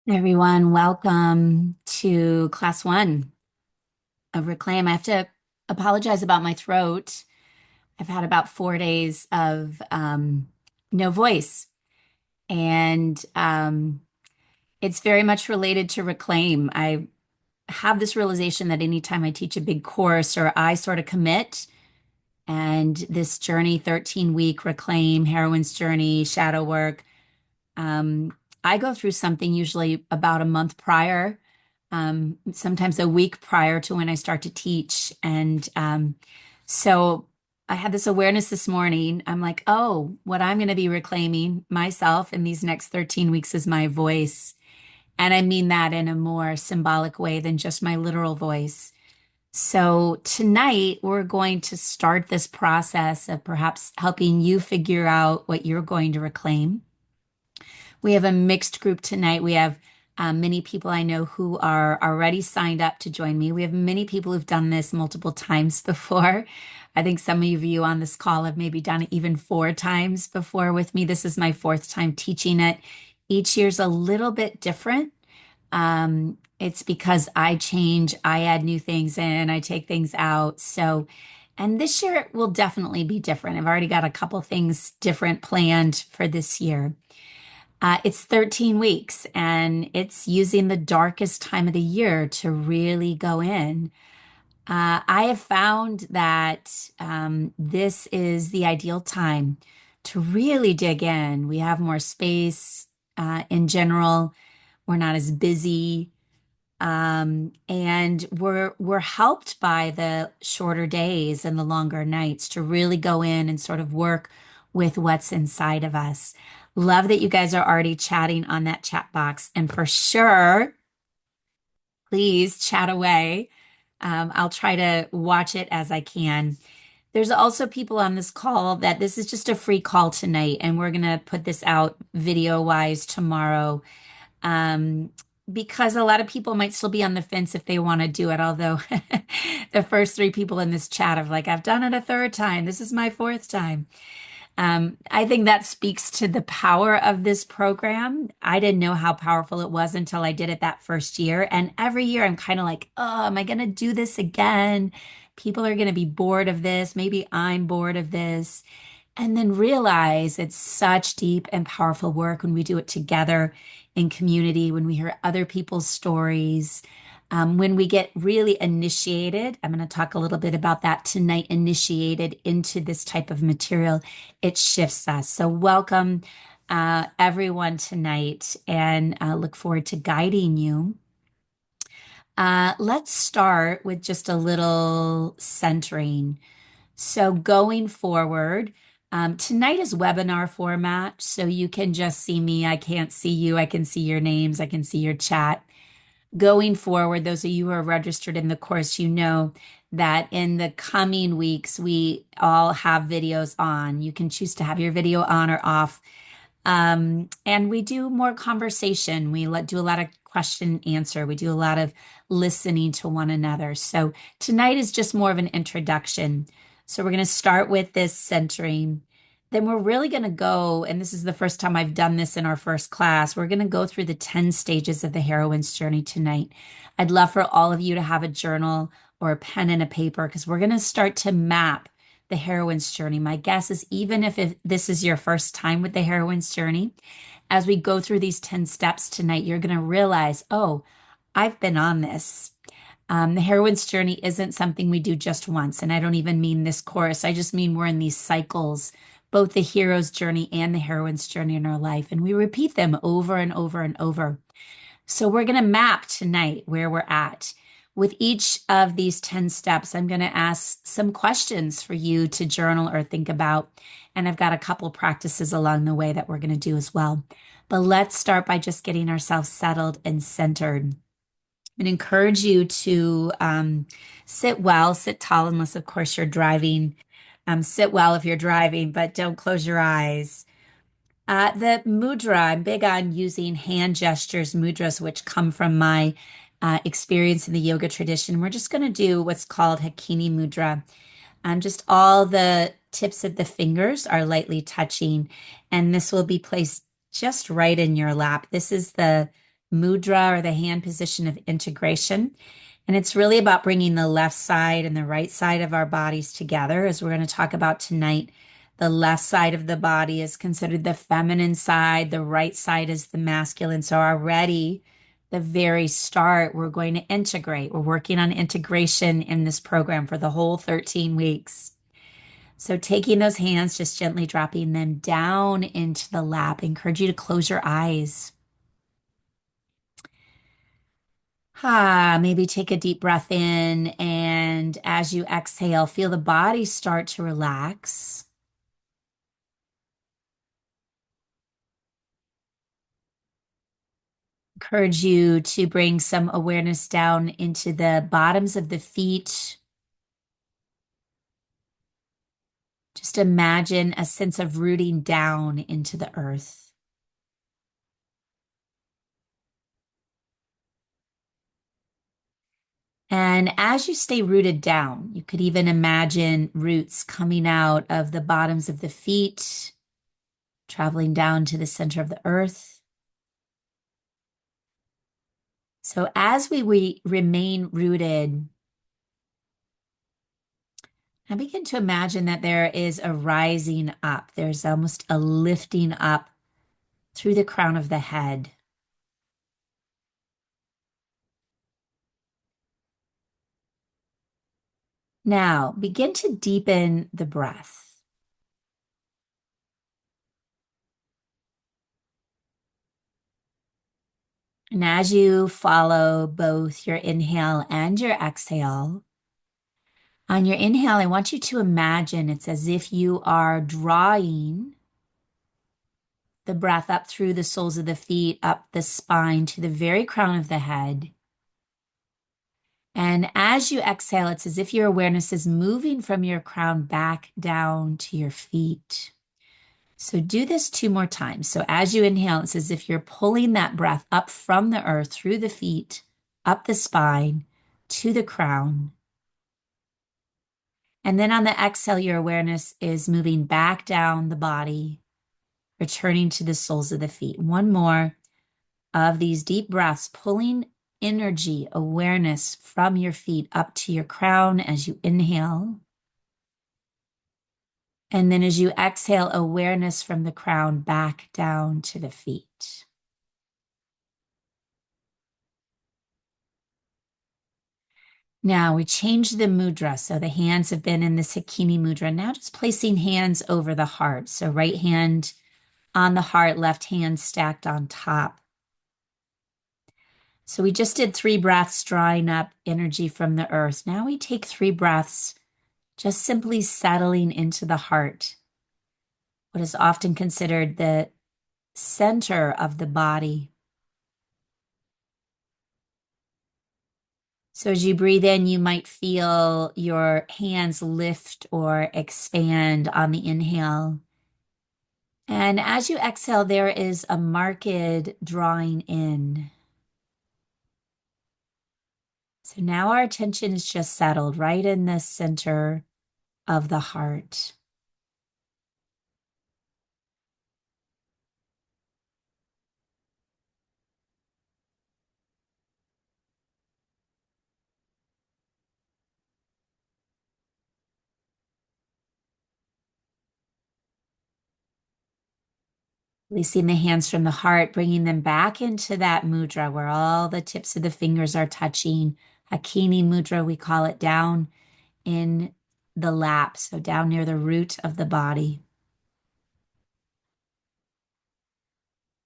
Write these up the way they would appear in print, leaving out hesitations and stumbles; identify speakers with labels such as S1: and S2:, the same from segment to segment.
S1: Everyone, welcome to class one of Reclaim. I have to apologize about my throat. I've had about 4 days of no voice, and it's very much related to Reclaim. I have this realization that anytime I teach a big course or I sort of commit, and this journey, 13-week Reclaim, Heroine's journey, shadow work, Um, I go through something usually about a month prior, sometimes a week prior to when I start to teach. And so I had this awareness this morning. I'm like, oh, what I'm going to be reclaiming myself in these next 13 weeks is my voice. And I mean that in a more symbolic way than just my literal voice. So tonight we're going to start this process of perhaps helping you figure out what you're going to reclaim. We have a mixed group tonight. We have many people I know who are already signed up to join me. We have many people who've done this multiple times before. I think some of you on this call have maybe done it even 4 times before with me. This is my fourth time teaching it. Each year's a little bit different. It's because I change, I add new things in, I take things out. So, and this year it will definitely be different. I've already got a couple things different planned for this year. It's 13 weeks and it's using the darkest time of the year to really go in. I have found that this is the ideal time to really dig in. We have more space in general. We're not as busy. And we're helped by the shorter days and the longer nights to really go in and sort of work with what's inside of us. Love that you guys are already chatting on that chat box. And for sure, please chat away. I'll try to watch it as I can. There's also people on this call that this is just a free call tonight, and we're going to put this out video wise tomorrow um, because a lot of people might still be on the fence if they want to do it. Although the first 3 people in this chat have like, I've done it a third time. This is my fourth time. I think that speaks to the power of this program. I didn't know how powerful it was until I did it that first year. And every year I'm kind of like, oh, am I going to do this again? People are going to be bored of this. Maybe I'm bored of this. And then realize it's such deep and powerful work when we do it together in community, when we hear other people's stories, when we get really initiated. I'm going to talk a little bit about that tonight, initiated into this type of material. It shifts us. So, welcome everyone tonight, and look forward to guiding you. Let's start with just a little centering. So going forward, tonight is webinar format, so you can just see me. I can't see you. I can see your names. I can see your chat. Going forward, those of you who are registered in the course, you know that in the coming weeks, we all have videos on. You can choose to have your video on or off. And we do more conversation. Do a lot of question and answer. We do a lot of listening to one another. So tonight is just more of an introduction. So we're going to start with this centering. Then we're really going to go, and this is the first time I've done this in our first class. We're going to go through the 10 stages of the heroine's journey tonight. I'd love for all of you to have a journal or a pen and a paper because we're going to start to map the heroine's journey. My guess is even if this is your first time with the heroine's journey, as we go through these 10 steps tonight, you're going to realize, oh, I've been on this. The heroine's journey isn't something we do just once. And I don't even mean this course. I just mean we're in these cycles, both the hero's journey and the heroine's journey in our life. And we repeat them over and over and over. So we're going to map tonight where we're at. With each of these 10 steps, I'm going to ask some questions for you to journal or think about. And I've got a couple practices along the way that we're going to do as well. But let's start by just getting ourselves settled and centered. And encourage you to sit well, sit tall, unless, of course, you're driving. Sit well if you're driving, but don't close your eyes. The mudra, I'm big on using hand gestures, mudras, which come from my experience in the yoga tradition. We're just going to do what's called Hakini mudra. Just all the tips of the fingers are lightly touching, and this will be placed just right in your lap. This is the mudra or the hand position of integration. And it's really about bringing the left side and the right side of our bodies together, as we're going to talk about tonight. The left side of the body is considered the feminine side, the right side is the masculine. So, already, the very start, we're going to integrate. We're working on integration in this program for the whole 13 weeks. So, taking those hands, just gently dropping them down into the lap. I encourage you to close your eyes. Maybe take a deep breath in, and as you exhale, feel the body start to relax. Encourage you to bring some awareness down into the bottoms of the feet. Just imagine a sense of rooting down into the earth. And as you stay rooted down, you could even imagine roots coming out of the bottoms of the feet, traveling down to the center of the earth. So as we remain rooted, I begin to imagine that there is a rising up. There's almost a lifting up through the crown of the head. Now, begin to deepen the breath. And as you follow both your inhale and your exhale, on your inhale, I want you to imagine it's as if you are drawing the breath up through the soles of the feet, up the spine to the very crown of the head. And as you exhale, it's as if your awareness is moving from your crown back down to your feet. So do this 2 more times. So as you inhale, it's as if you're pulling that breath up from the earth, through the feet, up the spine, to the crown. And then on the exhale, your awareness is moving back down the body, returning to the soles of the feet. 1 more of these deep breaths, pulling energy, awareness from your feet up to your crown as you inhale. And then as you exhale, awareness from the crown back down to the feet. Now we change the mudra. So the hands have been in the Sakini mudra. Now just placing hands over the heart. So right hand on the heart, left hand stacked on top. So we just did 3 breaths, drawing up energy from the earth. Now we take 3 breaths, just simply settling into the heart, what is often considered the center of the body. So as you breathe in, you might feel your hands lift or expand on the inhale. And as you exhale, there is a marked drawing in. So now our attention is just settled right in the center of the heart. Releasing the hands from the heart, bringing them back into that mudra where all the tips of the fingers are touching. Hakini mudra, we call it, down in the lap, so down near the root of the body.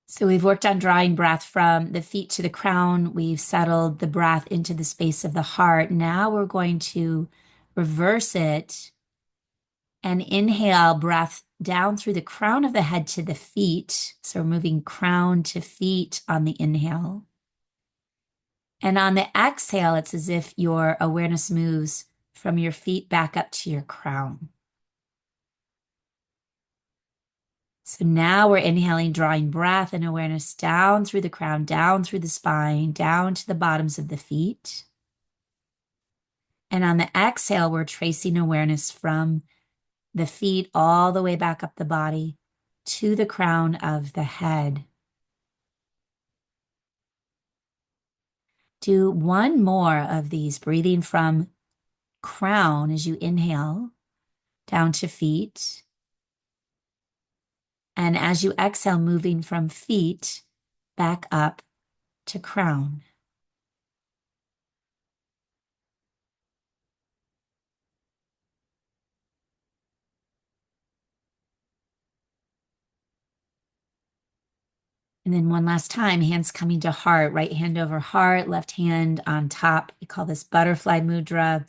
S1: So we've worked on drawing breath from the feet to the crown. We've settled the breath into the space of the heart. Now we're going to reverse it and inhale breath down through the crown of the head to the feet. So we're moving crown to feet on the inhale. And on the exhale, it's as if your awareness moves from your feet back up to your crown. So now we're inhaling, drawing breath and awareness down through the crown, down through the spine, down to the bottoms of the feet. And on the exhale, we're tracing awareness from the feet all the way back up the body to the crown of the head. Do one more of these, breathing from crown as you inhale down to feet. And as you exhale, moving from feet back up to crown. And then one last time, hands coming to heart, right hand over heart, left hand on top. We call this butterfly mudra.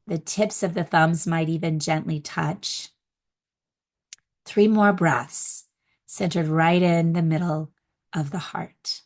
S1: The tips of the thumbs might even gently touch. 3 more breaths, centered right in the middle of the heart.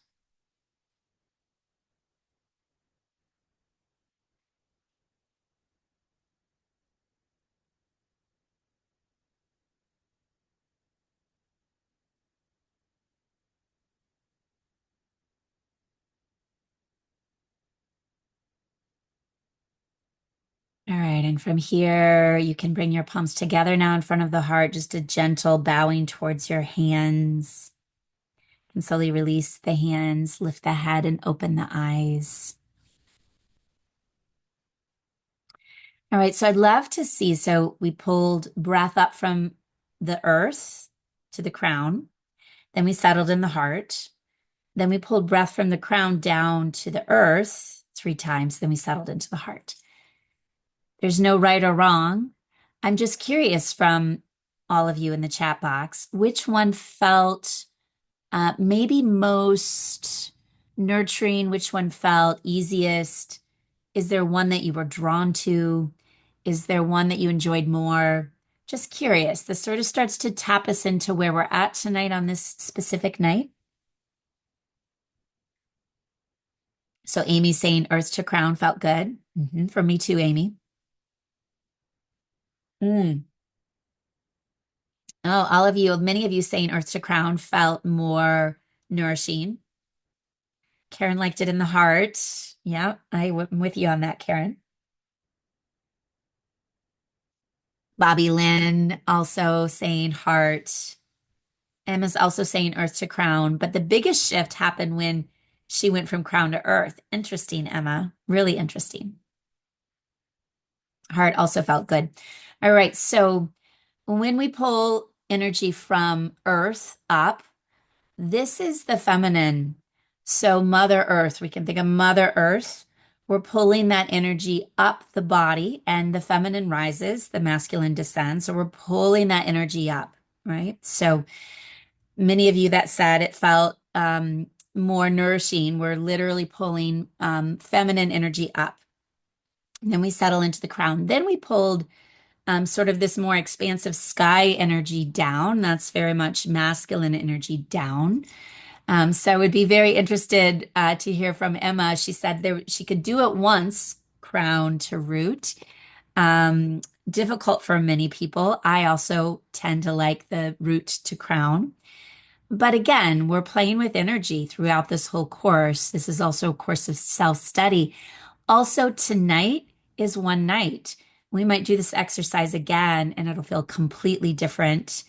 S1: All right, and from here, you can bring your palms together now in front of the heart, just a gentle bowing towards your hands. And slowly release the hands, lift the head, and open the eyes. All right, so I'd love to see. So we pulled breath up from the earth to the crown, then we settled in the heart. Then we pulled breath from the crown down to the earth 3 times, then we settled into the heart. There's no right or wrong. I'm just curious from all of you in the chat box, which one felt maybe most nurturing, which one felt easiest? Is there one that you were drawn to? Is there one that you enjoyed more? Just curious. This sort of starts to tap us into where we're at tonight on this specific night. So Amy's saying Earth to Crown felt good. For me too, Amy. Mm. Oh, all of you, many of you saying Earth to Crown felt more nourishing. Karen liked it in the heart. Yeah, I'm with you on that, Karen. Bobby Lynn also saying heart. Emma's also saying Earth to Crown. But the biggest shift happened when she went from crown to earth. Interesting, Emma. Really interesting. Heart also felt good. All right. So when we pull energy from earth up, this is the feminine. So Mother Earth, we can think of Mother Earth. We're pulling that energy up the body and the feminine rises, the masculine descends. So we're pulling that energy up, right? So many of you that said it felt more nourishing. We're literally pulling feminine energy up. And then we settle into the crown. Then we pulled sort of this more expansive sky energy down. That's very much masculine energy down. So I would be very interested to hear from Emma. She said she could do it once, crown to root. Um, Difficult for many people. I also tend to like the root to crown. But again, we're playing with energy throughout this whole course. This is also a course of self-study. Also, tonight is one night. We might do this exercise again and it'll feel completely different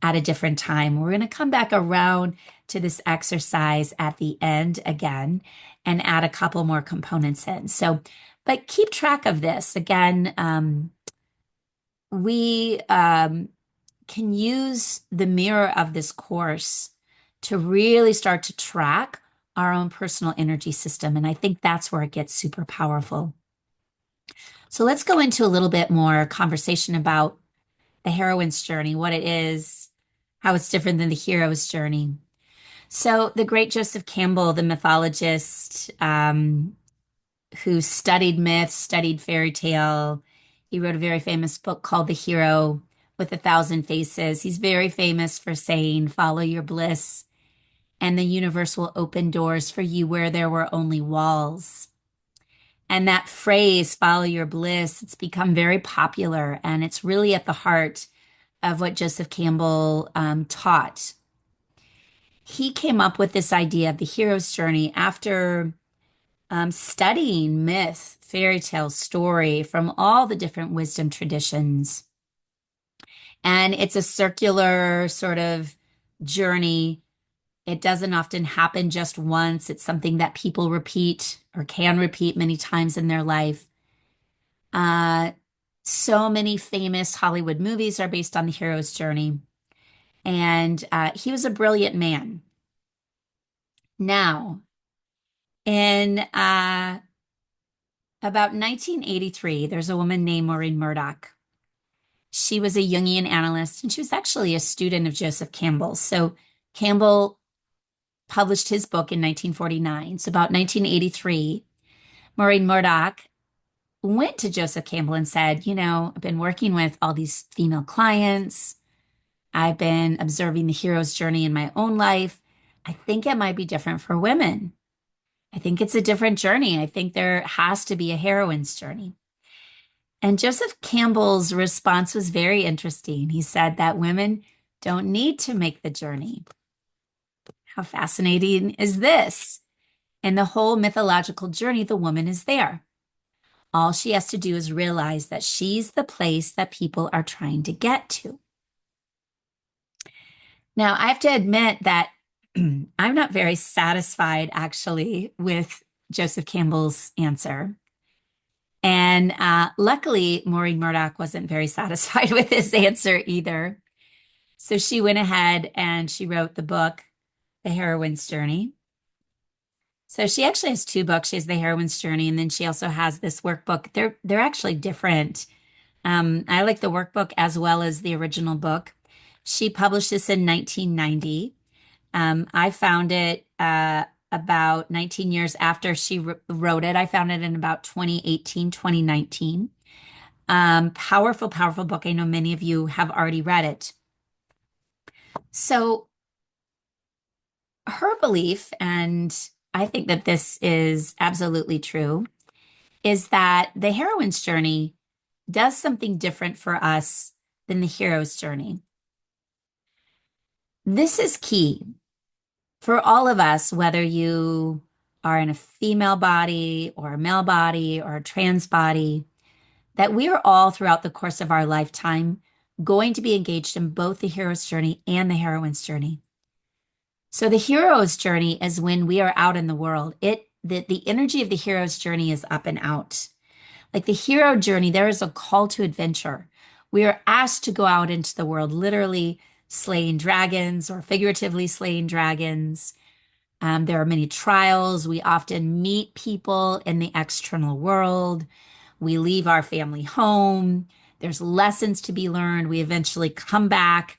S1: at a different time. We're going to come back around to this exercise at the end again and add a couple more components in. So, but keep track of this. Again, we can use the mirror of this course to really start to track our own personal energy system. And I think that's where it gets super powerful. So let's go into a little bit more conversation about the heroine's journey, what it is, how it's different than the hero's journey. So the great Joseph Campbell, the mythologist, who studied myth, studied fairy tale, he wrote a very famous book called The Hero with a Thousand Faces. He's very famous for saying, "Follow your bliss, and the universe will open doors for you where there were only walls." And that phrase, "follow your bliss," it's become very popular, and it's really at the heart of what Joseph Campbell taught. He came up with this idea of the hero's journey after studying myth, fairy tale, story from all the different wisdom traditions. And it's a circular sort of journey. It doesn't often happen just once. It's something that people repeat or can repeat many times in their life. Uh, so many famous Hollywood movies are based on the hero's journey. And he was a brilliant man. Now, in about 1983, there's a woman named Maureen Murdoch. She was a Jungian analyst, and she was actually a student of Joseph Campbell. So Campbell published his book in 1949. So about 1983, Maureen Murdoch went to Joseph Campbell and said, I've been working with all these female clients. I've been observing the hero's journey in my own life. I think it might be different for women. I think it's a different journey. I think there has to be a heroine's journey. And Joseph Campbell's response was very interesting. He said that women don't need to make the journey. How fascinating is this? In the whole mythological journey, the woman is there. All she has to do is realize that she's the place that people are trying to get to. Now, I have to admit that I'm not very satisfied actually with Joseph Campbell's answer. And luckily, Maureen Murdoch wasn't very satisfied with his answer either. So she went ahead and she wrote the book, The Heroine's Journey. So she actually has two books. She has The Heroine's Journey, and then she also has this workbook. They're actually different. I like the workbook as well as the original book. She published this in 1990. I found it about 19 years after she wrote it. I found it in about 2018, 2019. Powerful, powerful book. I know many of you have already read it. So her belief, and I think that this is absolutely true, is that the heroine's journey does something different for us than the hero's journey. This is key for all of us, whether you are in a female body or a male body or a trans body, that we are all throughout the course of our lifetime going to be engaged in both the hero's journey and the heroine's journey. So the hero's journey is when we are out in the world. The energy of the hero's journey is up and out. Like the hero journey, there is a call to adventure. We are asked to go out into the world, literally slaying dragons or figuratively slaying dragons. There are many trials. We often meet people in the external world. We leave our family home. There's lessons to be learned. We eventually come back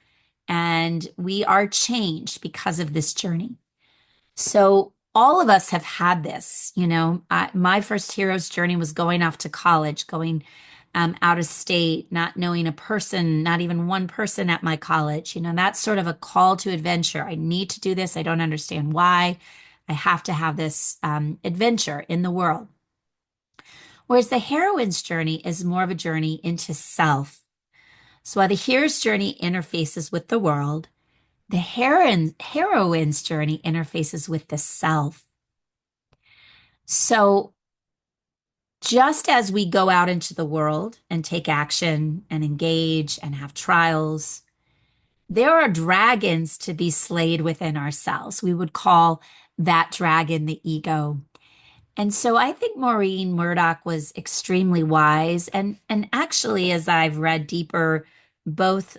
S1: and we are changed because of this journey. So all of us have had this, my first hero's journey was going off to college, going out of state, not knowing a person, not even one person at my college. That's sort of a call to adventure. I need to do this. I don't understand why. I have to have this adventure in the world. Whereas the heroine's journey is more of a journey into self. So while the hero's journey interfaces with the world, the heroine's journey interfaces with the self. So just as we go out into the world and take action and engage and have trials, there are dragons to be slayed within ourselves. We would call that dragon the ego. And so I think Maureen Murdoch was extremely wise. And actually, as I've read deeper, both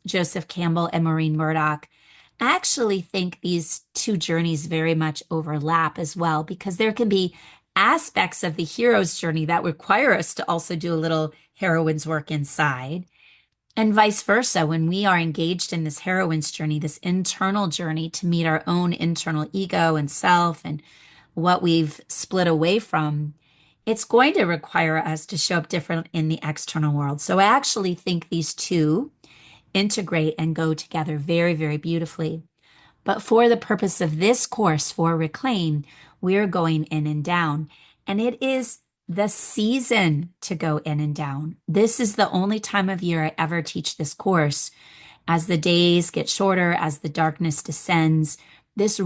S1: Joseph Campbell and Maureen Murdoch, I actually think these two journeys very much overlap as well, because there can be aspects of the hero's journey that require us to also do a little heroine's work inside. And vice versa, when we are engaged in this heroine's journey, this internal journey to meet our own internal ego and self and what we've split away from, it's going to require us to show up different in the external world. So I actually think these two integrate and go together very, very beautifully. But for the purpose of this course for Reclaim, we're going in and down. And it is the season to go in and down. This is the only time of year I ever teach this course. As the days get shorter, as the darkness descends, this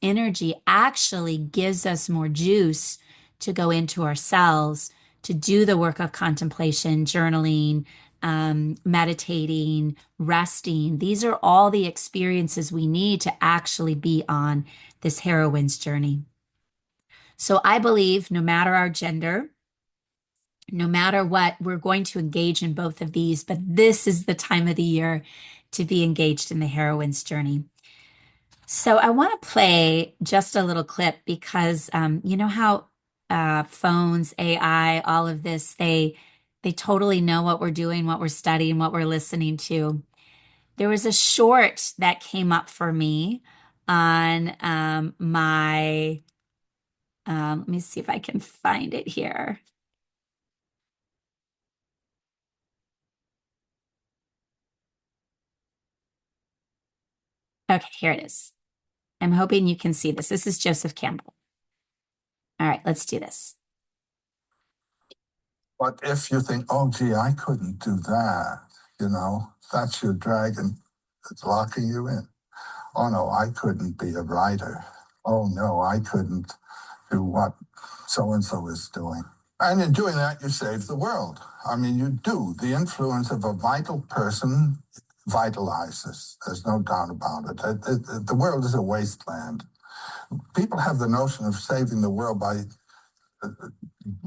S1: energy actually gives us more juice to go into ourselves, to do the work of contemplation, journaling, meditating, resting. These are all the experiences we need to actually be on this heroine's journey. So I believe no matter our gender, no matter what, we're going to engage in both of these, but this is the time of the year to be engaged in the heroine's journey. So I want to play just a little clip because you know how phones, AI, all of this, they totally know what we're doing, what we're studying, what we're listening to. There was a short that came up for me on my let me see if I can find it here. Okay, here it is. I'm hoping you can see this. This is Joseph Campbell. All right, let's do this. But if you think, oh, gee, I couldn't do that, that's your dragon that's locking you in. Oh, no, I couldn't be a writer. Oh, no, I couldn't do what so and so is doing. And in doing that, you save the world. I mean, you do. The influence of a vital person vitalizes. There's no doubt about it. The world is a wasteland. People have the notion of saving the world by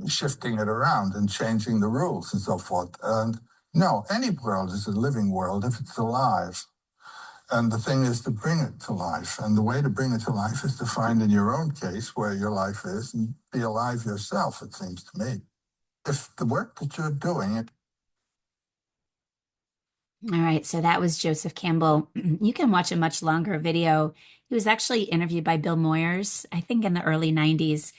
S1: shifting it around and changing the rules and so forth. And no, any world is a living world if it's alive. And the thing is to bring it to life. And the way to bring it to life is to find in your own case where your life is and be alive yourself, it seems to me. If the work that you're doing. All right, so that was Joseph Campbell. You can watch a much longer video. He was actually interviewed by Bill Moyers, I think in the early 90s.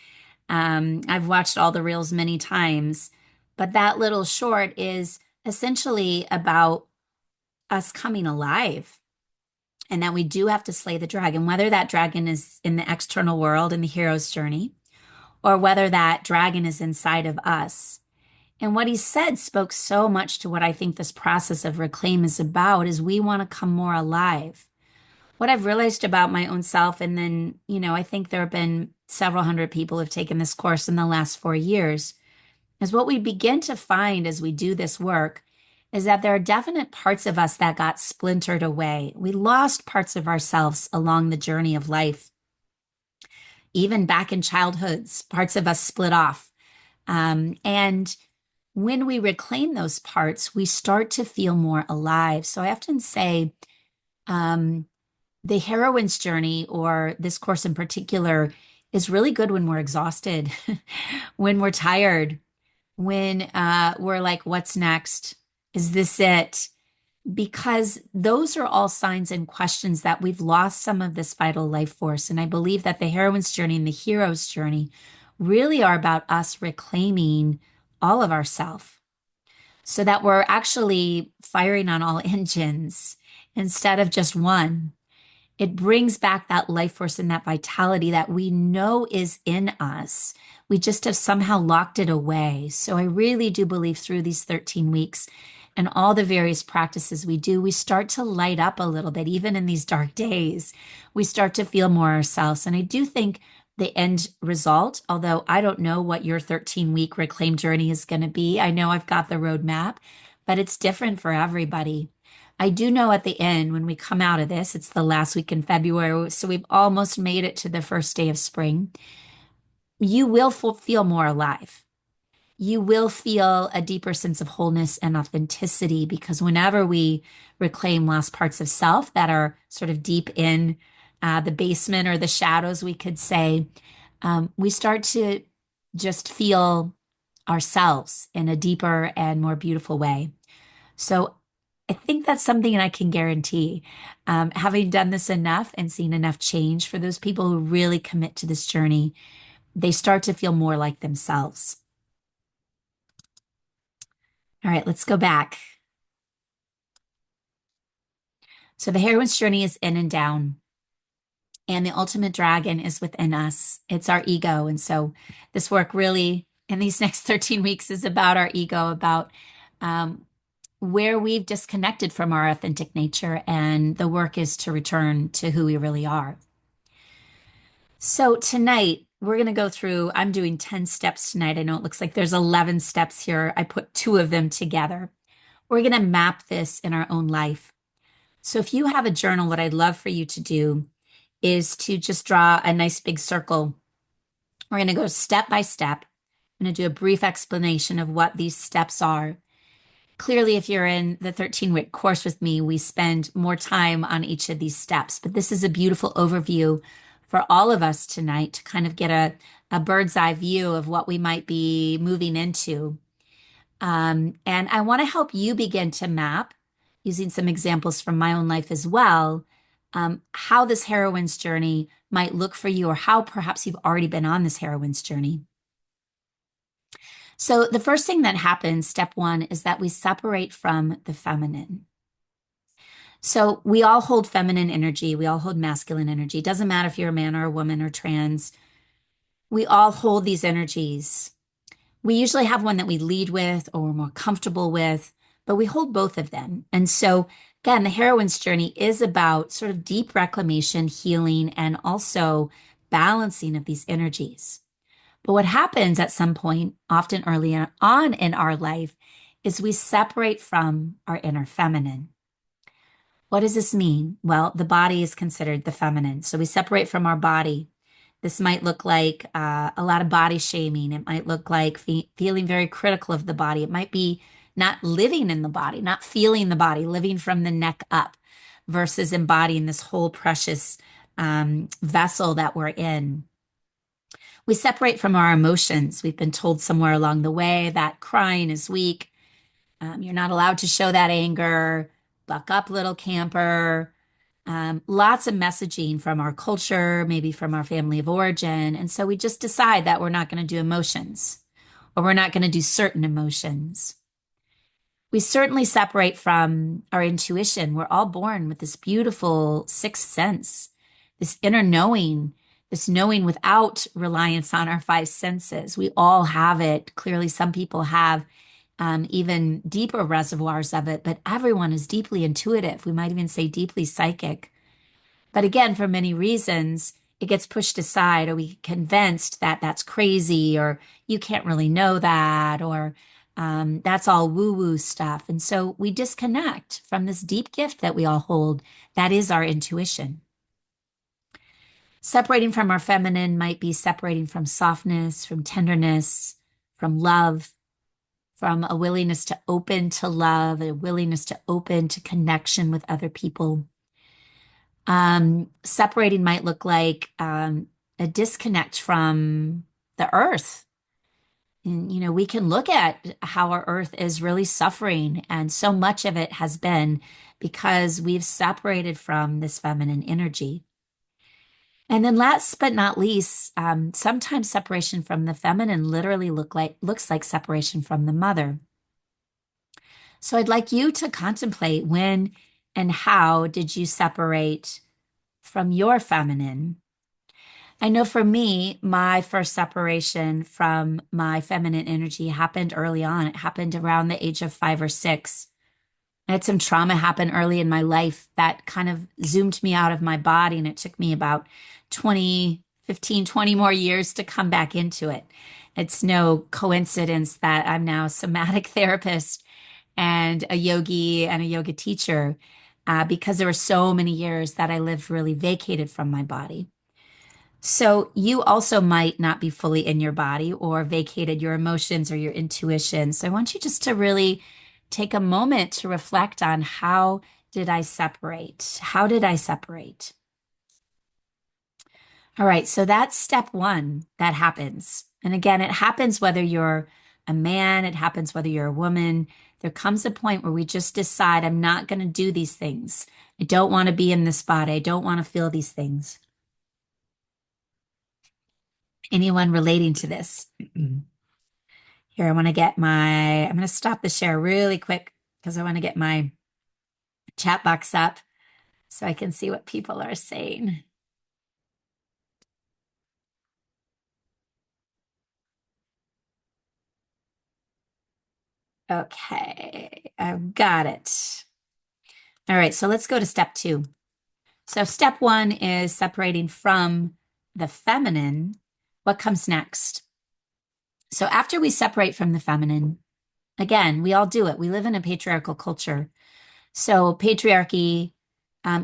S1: I've watched all the reels many times, but that little short is essentially about us coming alive and that we do have to slay the dragon, whether that dragon is in the external world in the hero's journey or whether that dragon is inside of us. And what he said spoke so much to what I think this process of reclaim is about is we want to come more alive. What I've realized about my own self, and then, I think there have been several hundred people who've taken this course in the last 4 years, is what we begin to find as we do this work is that there are definite parts of us that got splintered away. We lost parts of ourselves along the journey of life. Even back in childhoods, parts of us split off. And when we reclaim those parts, we start to feel more alive. So I often say, the heroine's journey, or this course in particular, is really good when we're exhausted, when we're tired, when we're like, what's next? Is this it? Because those are all signs and questions that we've lost some of this vital life force. And I believe that the heroine's journey and the hero's journey really are about us reclaiming all of ourself so that we're actually firing on all engines instead of just one. It brings back that life force and that vitality that we know is in us. We just have somehow locked it away. So I really do believe through these 13 weeks and all the various practices we do, we start to light up a little bit, even in these dark days. We start to feel more ourselves. And I do think the end result, although I don't know what your 13-week reclaim journey is going to be, I know I've got the roadmap, but it's different for everybody. I do know at the end, when we come out of this, it's the last week in February, so we've almost made it to the first day of spring. You will feel more alive. You will feel a deeper sense of wholeness and authenticity because whenever we reclaim lost parts of self that are sort of deep in the basement or the shadows, we could say, we start to just feel ourselves in a deeper and more beautiful way. So I think that's something I can guarantee. Having done this enough and seen enough change for those people who really commit to this journey, they start to feel more like themselves. All right, let's go back. So the heroine's journey is in and down, and the ultimate dragon is within us. It's our ego. And so this work really in these next 13 weeks is about our ego, about where we've disconnected from our authentic nature, and the work is to return to who we really are. So tonight, we're going to go through, I'm doing 10 steps tonight. I know it looks like there's 11 steps here. I put two of them together. We're going to map this in our own life. So if you have a journal, what I'd love for you to do is to just draw a nice big circle. We're going to go step by step. I'm going to do a brief explanation of what these steps are. Clearly, if you're in the 13-week course with me, we spend more time on each of these steps. But this is a beautiful overview for all of us tonight to kind of get a bird's eye view of what we might be moving into. And I want to help you begin to map, using some examples from my own life as well, how this heroine's journey might look for you, or how perhaps you've already been on this heroine's journey. So, the first thing that happens, step one, is that we separate from the feminine. So, we all hold feminine energy, we all hold masculine energy. It doesn't matter if you're a man or a woman or trans, we all hold these energies. We usually have one that we lead with or we're more comfortable with, but we hold both of them. And so, again, the heroine's journey is about sort of deep reclamation, healing, and also balancing of these energies. But what happens at some point, often early on in our life, is we separate from our inner feminine. What does this mean? Well, the body is considered the feminine. So we separate from our body. This might look like a lot of body shaming. It might look like feeling very critical of the body. It might be not living in the body, not feeling the body, living from the neck up versus embodying this whole precious vessel that we're in. We separate from our emotions. We've been told somewhere along the way that crying is weak. You're not allowed to show that anger. Buck up, little camper. Lots of messaging from our culture, maybe from our family of origin. And so we just decide that we're not going to do emotions, or we're not going to do certain emotions. We certainly separate from our intuition. We're all born with this beautiful sixth sense, this inner knowing, this knowing without reliance on our five senses. We all have it. Clearly, some people have even deeper reservoirs of it, but everyone is deeply intuitive. We might even say deeply psychic. But again, for many reasons, it gets pushed aside, or we convinced that that's crazy, or you can't really know that, or that's all woo-woo stuff. And so we disconnect from this deep gift that we all hold. That is our intuition. Separating from our feminine might be separating from softness, from tenderness, from love, from a willingness to open to love, a willingness to open to connection with other people. Separating might look like a disconnect from the earth. And, we can look at how our earth is really suffering, and so much of it has been because we've separated from this feminine energy. And then last but not least, sometimes separation from the feminine literally looks like separation from the mother. So I'd like you to contemplate, when and how did you separate from your feminine? I know for me, my first separation from my feminine energy happened early on. It happened around the age of 5 or 6. I had some trauma happen early in my life that kind of zoomed me out of my body, and it took me about 20 more years to come back into it. It's no coincidence that I'm now a somatic therapist and a yogi and a yoga teacher, because there were so many years that I lived really vacated from my body. So you also might not be fully in your body, or vacated your emotions or your intuition. So I want you just to really take a moment to reflect on, how did I separate? How did I separate? All right, so that's step one that happens. And again, it happens whether you're a man, it happens whether you're a woman. There comes a point where we just decide, I'm not going to do these things. I don't want to be in this body. I don't want to feel these things. Anyone relating to this? Here, I'm going to stop the share really quick because I want to get my chat box up so I can see what people are saying. Okay, I've got it. All right, so let's go to step two. So step one is separating from the feminine. What comes next? So after we separate from the feminine, Again, we all do it. We live in a patriarchal culture. So patriarchy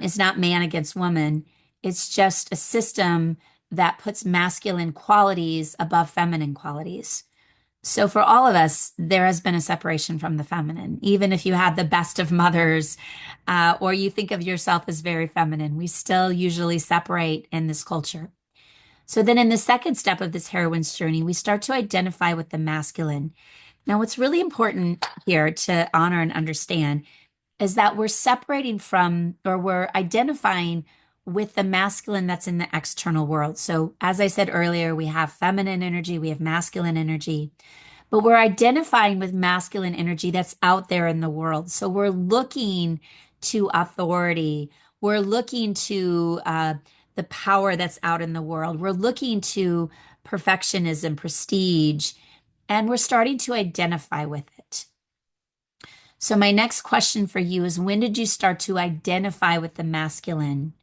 S1: is not man against woman. It's just a system that puts masculine qualities above feminine qualities. So for all of us, there has been a separation from the feminine. Even if you had the best of mothers, or you think of yourself as very feminine, we still usually separate in this culture. So then in the second step of this heroine's journey, we start to identify with the masculine. Now, what's really important here to honor and understand is that we're separating from, or we're identifying with the masculine that's in the external world. So, as I said earlier, we have feminine energy, we have masculine energy, but we're identifying with masculine energy that's out there in the world. So, we're looking to authority, we're looking to the power that's out in the world, we're looking to perfectionism, prestige, and we're starting to identify with it. So, my next question for you is when did you start to identify with the masculine?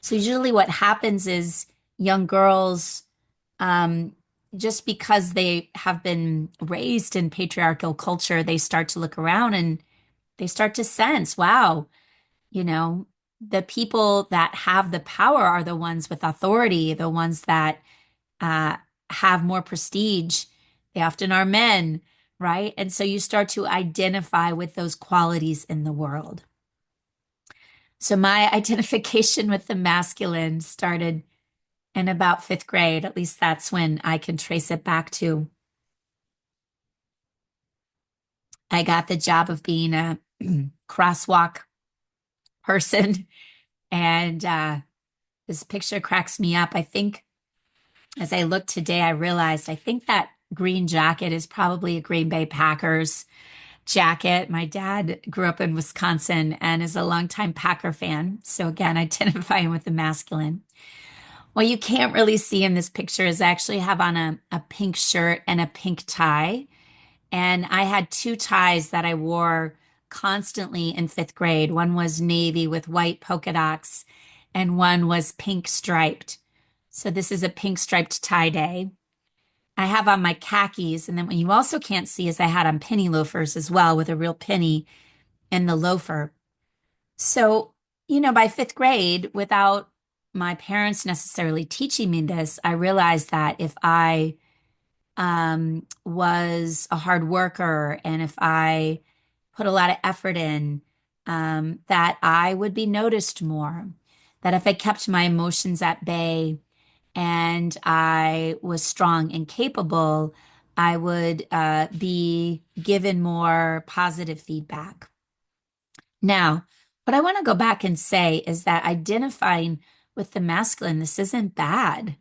S1: So, usually, what happens is young girls, um, just because they have been raised in patriarchal culture, they start to look around and they start to sense, wow, you know, the people that have the power are the ones with authority, the ones that uh, have more prestige. They often are men, right? And so you start to identify with those qualities in the world. So my identification with the masculine started in about fifth grade. At least that's when I can trace it back to. I got the job of being a crosswalk person. And this picture cracks me up. I think as I look today, I realized I think that green jacket is probably a Green Bay Packers jacket. My dad grew up in Wisconsin and is a longtime Packer fan. So again, identifying with the masculine. What you can't really see in this picture is I actually have on a pink shirt and a pink tie. And I had two ties that I wore constantly in fifth grade. One was navy with white polka dots, and one was pink striped. So this is a pink striped tie day. I have on my khakis, and then what you also can't see is I had on penny loafers as well with a real penny in the loafer. So, by fifth grade, without my parents necessarily teaching me this, I realized that if I was a hard worker and if I put a lot of effort in, that I would be noticed more. That if I kept my emotions at bay and I was strong and capable, I would be given more positive feedback. Now, what I want to go back and say is that identifying with the masculine, this isn't bad.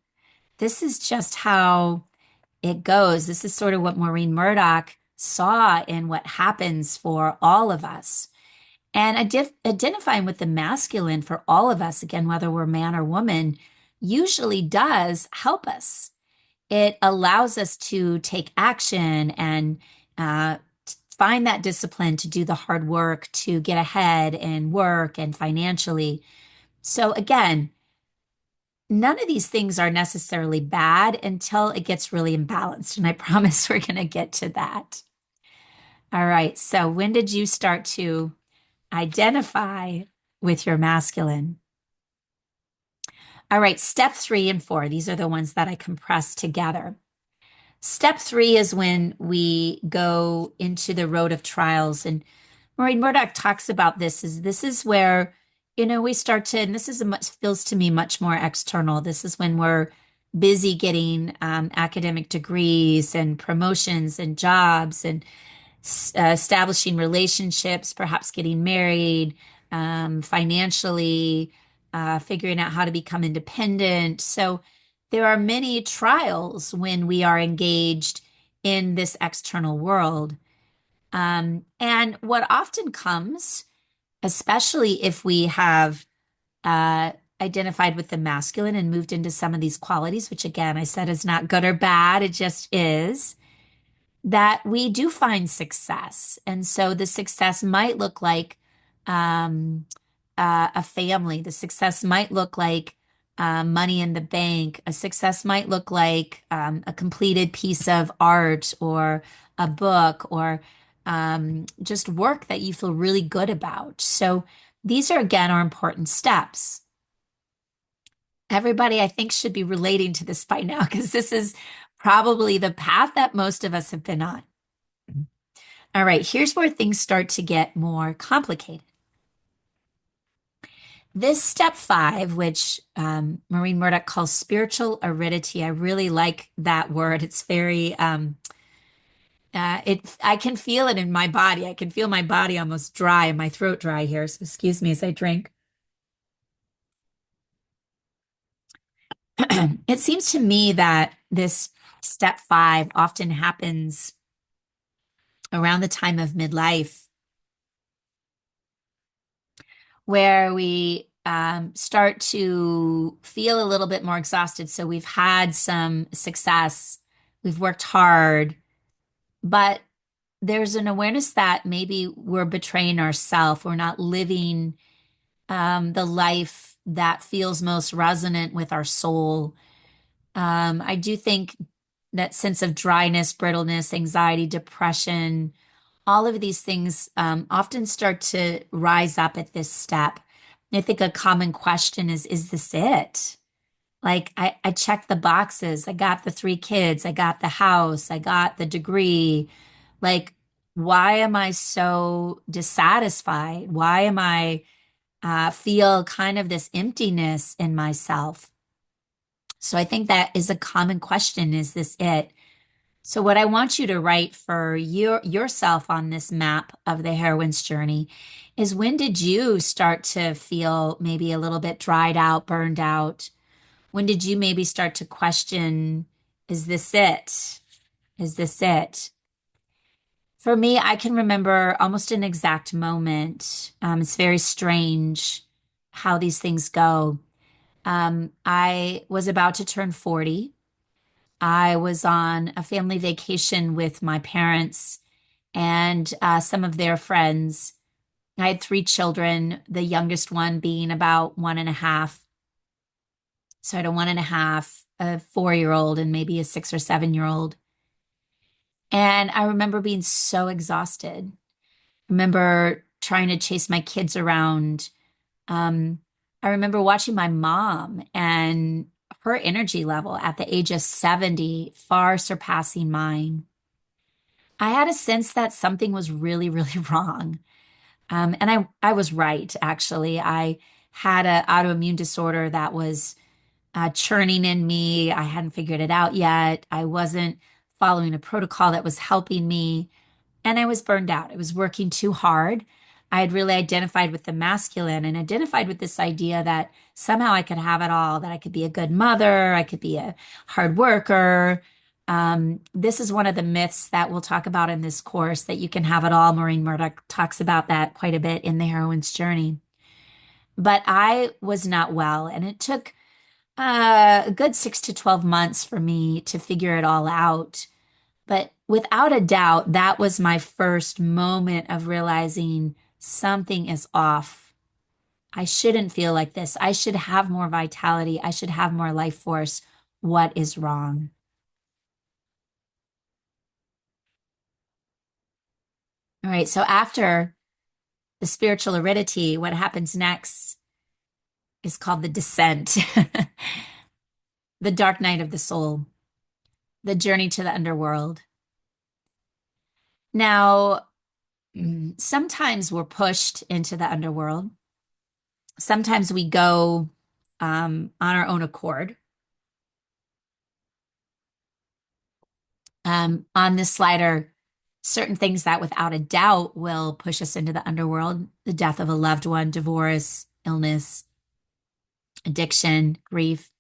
S1: This is just how it goes. This is sort of what Maureen Murdoch saw in what happens for all of us. And identifying with the masculine for all of us, again, whether we're man or woman, usually does help us. It allows us to take action and uh, find that discipline to do the hard work to get ahead in work and financially. So, again, none of these things are necessarily bad until it gets really imbalanced. And I promise we're going to get to that. All right. So, when did you start to identify with your masculine? All right. Step 3 and 4, these are the ones that I compressed together. Step 3 is when we go into the road of trials. And Maureen Murdoch talks about this is where, we start to, and this is a much, feels to me much more external. This is when we're busy getting academic degrees and promotions and jobs and establishing relationships, perhaps getting married, financially, figuring out how to become independent. So there are many trials when we are engaged in this external world. And what often comes, especially if we have uh, identified with the masculine and moved into some of these qualities, which again, I said is not good or bad, it just is, that we do find success. And so the success might look like um, a family. The success might look like money in the bank. A success might look like a completed piece of art or a book or just work that you feel really good about. So these are again are important steps. Everybody, I think, should be relating to this by now because this is probably the path that most of us have been on. All right, here's where things start to get more complicated. This step five, which Maureen Murdoch calls spiritual aridity, I really like that word. It's very, I can feel it in my body. I can feel my body almost dry and my throat dry here. So excuse me as I drink. It seems to me that this step five often happens around the time of midlife, where we start to feel a little bit more exhausted. So we've had some success, we've worked hard, but there's an awareness that maybe we're betraying ourselves. We're not living the life that feels most resonant with our soul. I do think that sense of dryness, brittleness, anxiety, depression, all of these things often start to rise up at this step. I think a common question is this it? Like I checked the boxes. I got the three kids. I got the house. I got the degree. Like, why am I so dissatisfied? Why am I feel kind of this emptiness in myself? So I think that is a common question. Is this it? So what I want you to write for yourself on this map of the heroine's journey is, when did you start to feel maybe a little bit dried out, burned out? When did you maybe start to question, is this it? Is this it? For me, I can remember almost an exact moment. It's very strange how these things go. I was about to turn 40. I was on a family vacation with my parents and some of their friends. I had three children, the youngest one being about 1.5. So I had a 1.5, a 4-year old, and maybe a 6 or 7-year old. And I remember being so exhausted. I remember trying to chase my kids around. Um, I remember watching my mom and her energy level at the age of 70 far surpassing mine. I had a sense that something was really, really wrong. And I was right, actually. I had an autoimmune disorder that was churning in me. I hadn't figured it out yet. I wasn't following a protocol that was helping me. And I was burned out. I was working too hard. I had really identified with the masculine and identified with this idea that somehow I could have it all, that I could be a good mother, I could be a hard worker. This is one of the myths that we'll talk about in this course, that you can have it all. Maureen Murdoch talks about that quite a bit in The Heroine's Journey. But I was not well, and it took a good 6 to 12 months for me to figure it all out. But without a doubt, that was my first moment of realizing something is off. I shouldn't feel like this. I should have more vitality. I should have more life force. What is wrong? All right. So after the spiritual aridity, what happens next is called the descent, the dark night of the soul, the journey to the underworld. Now, sometimes we're pushed into the underworld. Sometimes we go on our own accord. On this slider, certain things that without a doubt will push us into the underworld: the death of a loved one, divorce, illness, addiction, grief.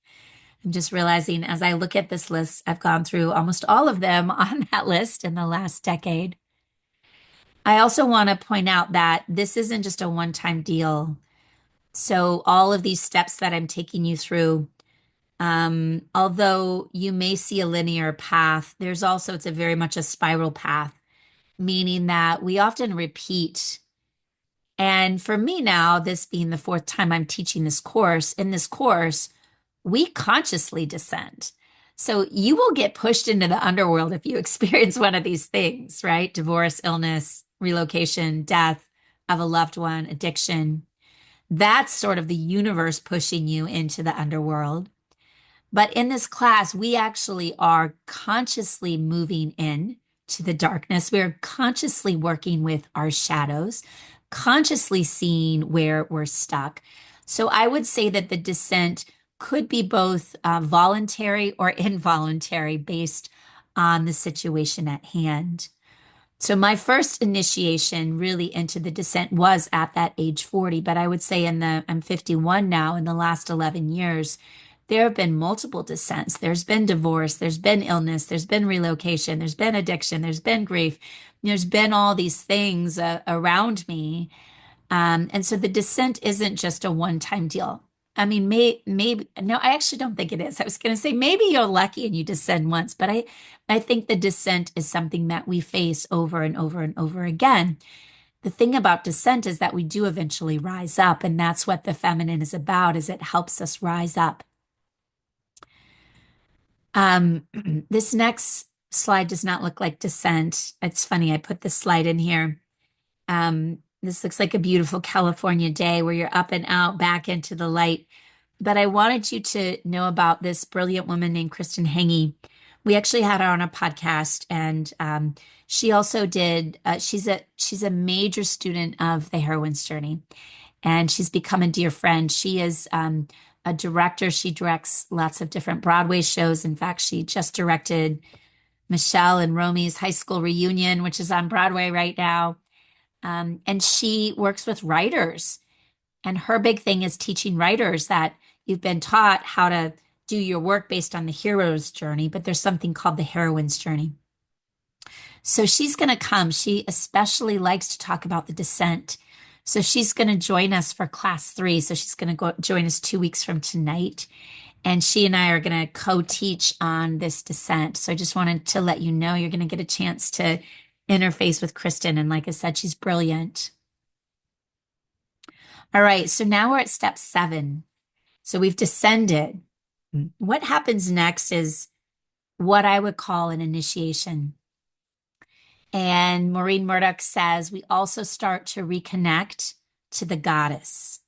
S1: I'm just realizing as I look at this list, I've gone through almost all of them on that list in the last decade. I also want to point out that this isn't just a one-time deal. So all of these steps that I'm taking you through, although you may see a linear path, there's also, it's a very much a spiral path, meaning that we often repeat. And for me now, this being the fourth time I'm teaching this course, in this course, we consciously descend. So you will get pushed into the underworld if you experience one of these things, right? Divorce, illness, relocation, death of a loved one, addiction. That's sort of the universe pushing you into the underworld. But in this class, we actually are consciously moving in to the darkness. We're consciously working with our shadows, consciously seeing where we're stuck. So I would say that the descent could be both voluntary or involuntary based on the situation at hand. So my first initiation really into the descent was at that age 40, but I would say I'm 51 now, in the last 11 years, there have been multiple descents. There's been divorce, there's been illness, there's been relocation, there's been addiction, there's been grief, there's been all these things around me. And so the descent isn't just a one-time deal. I mean, maybe, no, I actually don't think it is. I was going to say maybe you're lucky and you descend once, but I think the descent is something that we face over and over and over again. The thing about descent is that we do eventually rise up, and that's what the feminine is about, is it helps us rise up. Um, this next slide does not look like descent. It's funny, I put this slide in here. This looks like a beautiful California day where you're up and out back into the light. But I wanted you to know about this brilliant woman named Kristen Henge. We actually had her on a podcast, and she also did. She's a major student of the heroine's journey, and she's become a dear friend. She is a director. She directs lots of different Broadway shows. In fact, she just directed Michelle and Romy's high school reunion, which is on Broadway right now. And she works with writers. And her big thing is teaching writers that you've been taught how to do your work based on the hero's journey, but there's something called the heroine's journey. So she's going to come. She especially likes to talk about the descent. So she's going to join us for class 3. So she's going to go join us 2 weeks from tonight. And she and I are going to co-teach on this descent. So I just wanted to let you know you're going to get a chance to interface with Kristen. And like I said, she's brilliant. All right, so now we're at step 7. So we've descended. What happens next is what I would call an initiation. And Maureen Murdoch says we also start to reconnect to the goddess.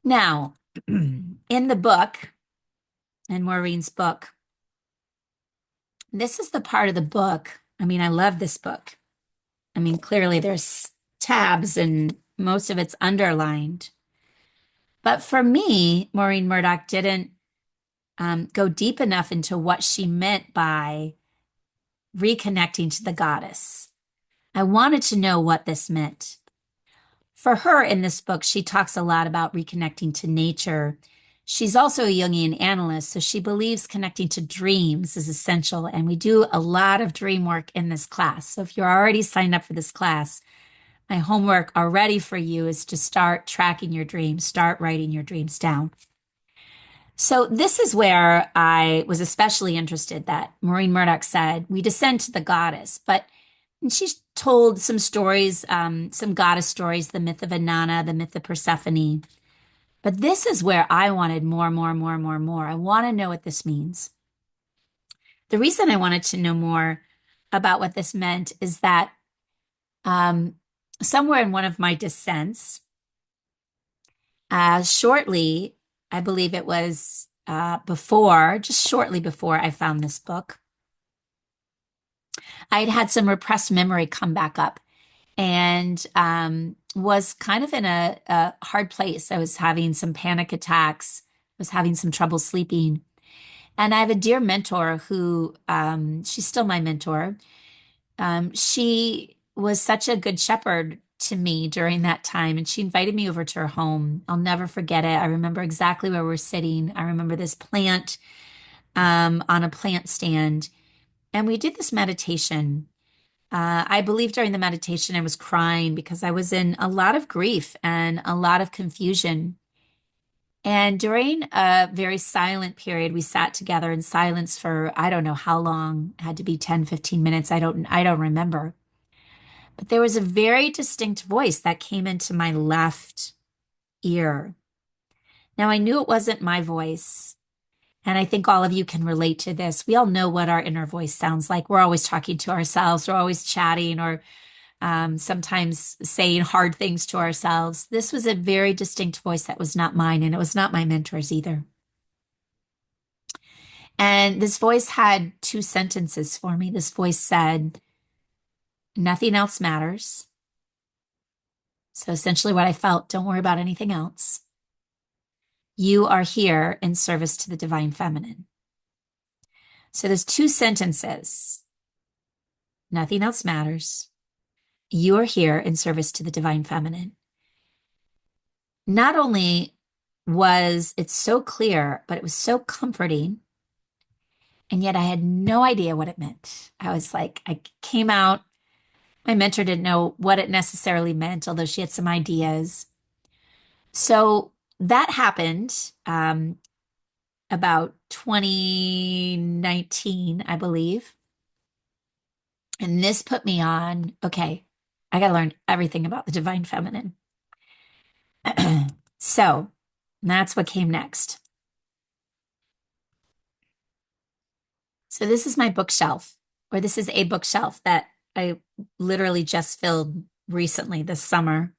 S1: Now, in the book, in Maureen's book, this is the part of the book. I mean, I love this book. I mean, clearly there's tabs and most of it's underlined. But for me, Maureen Murdoch didn't go deep enough into what she meant by reconnecting to the goddess. I wanted to know what this meant. For her in this book, she talks a lot about reconnecting to nature. She's also a Jungian analyst, so she believes connecting to dreams is essential. And we do a lot of dream work in this class. So if you're already signed up for this class, my homework already for you is to start tracking your dreams, start writing your dreams down. So this is where I was especially interested that Maureen Murdoch said, we descend to the goddess, but she's told some stories, some goddess stories, the myth of Inanna, the myth of Persephone. But this is where I wanted more. I want to know what this means. The reason I wanted to know more about what this meant is that somewhere in one of my descents, shortly, I believe it was just shortly before I found this book, I had had some repressed memory come back up and was kind of in a hard place. I was having some panic attacks, was having some trouble sleeping. And I have a dear mentor who, she's still my mentor. She was such a good shepherd to me during that time, and she invited me over to her home. I'll never forget it. I remember exactly where we're sitting. I remember this plant on a plant stand, and we did this meditation. I believe during the meditation I was crying because I was in a lot of grief and a lot of confusion. And during a very silent period, we sat together in silence for I don't know how long, it had to be 10, 15 minutes. I don't remember. But there was a very distinct voice that came into my left ear. Now I knew it wasn't my voice. And I think all of you can relate to this. We all know what our inner voice sounds like. We're always talking to ourselves, we're always chatting, or sometimes saying hard things to ourselves. This was a very distinct voice that was not mine, and it was not my mentor's either. And this voice had two sentences for me. This voice said, "Nothing else matters." So essentially, what I felt, don't worry about anything else. You are here in service to the divine feminine. So there's two sentences. Nothing else matters. You are here in service to the divine feminine. Not only was it so clear, but it was so comforting. And yet I had no idea what it meant. I was like, I came out. My mentor didn't know what it necessarily meant, although she had some ideas. So that happened about 2019, I believe. And this put me on, okay, I got to learn everything about the divine feminine. So that's what came next. So this is my bookshelf, or this is a bookshelf that I literally just filled recently this summer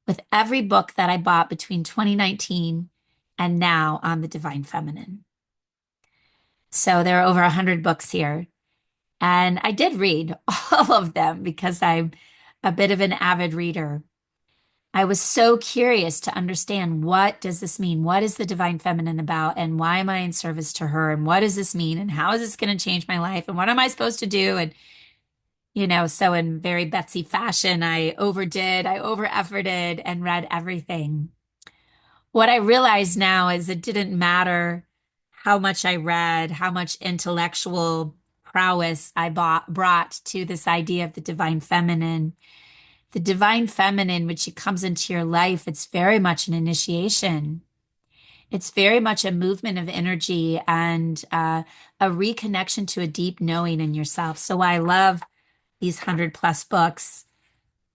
S1: with every book that I bought between 2019 and now on the divine feminine. So there are over 100 books here. And I did read all of them because I'm a bit of an avid reader. I was so curious to understand, what does this mean? What is the divine feminine about? And why am I in service to her? And what does this mean? And how is this going to change my life? And what am I supposed to do? And, so in very Betsy fashion, I overdid, I over efforted and read everything. What I realize now is it didn't matter how much I read, how much intellectual prowess brought to this idea of the divine feminine. The divine feminine, when she comes into your life, it's very much an initiation. It's very much a movement of energy and a reconnection to a deep knowing in yourself. So I love these 100+ books.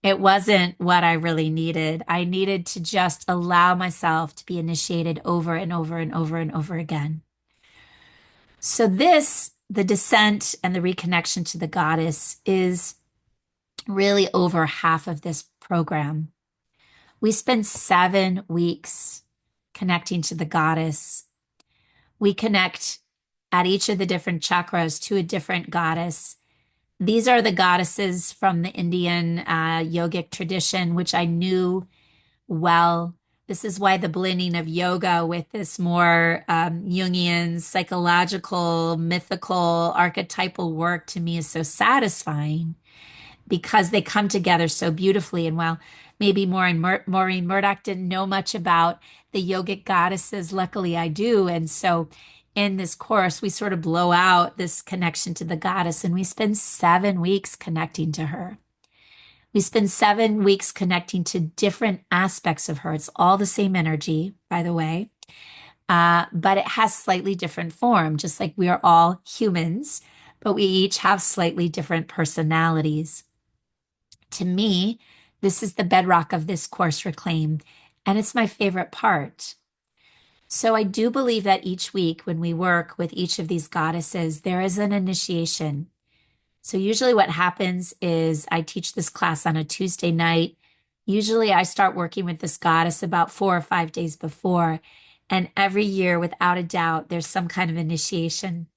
S1: It wasn't what I really needed. I needed to just allow myself to be initiated over and over and over and over again. So this, the descent and the reconnection to the goddess, is really over half of this program. We spend 7 weeks connecting to the goddess. We connect at each of the different chakras to a different goddess. These are the goddesses from the Indian yogic tradition, which I knew well. This is why the blending of yoga with this more Jungian, psychological, mythical, archetypal work to me is so satisfying, because they come together so beautifully. And while maybe Maureen Murdoch didn't know much about the yogic goddesses, luckily I do. And so in this course, we sort of blow out this connection to the goddess, and we spend 7 weeks connecting to her. We spend 7 weeks connecting to different aspects of her. It's all the same energy, by the way, but it has slightly different form, just like we are all humans, but we each have slightly different personalities. To me, this is the bedrock of this course, Reclaim, and it's my favorite part. So I do believe that each week when we work with each of these goddesses, there is an initiation. So usually what happens is I teach this class on a Tuesday night. Usually I start working with this goddess about 4 or 5 days before. And every year, without a doubt, there's some kind of initiation.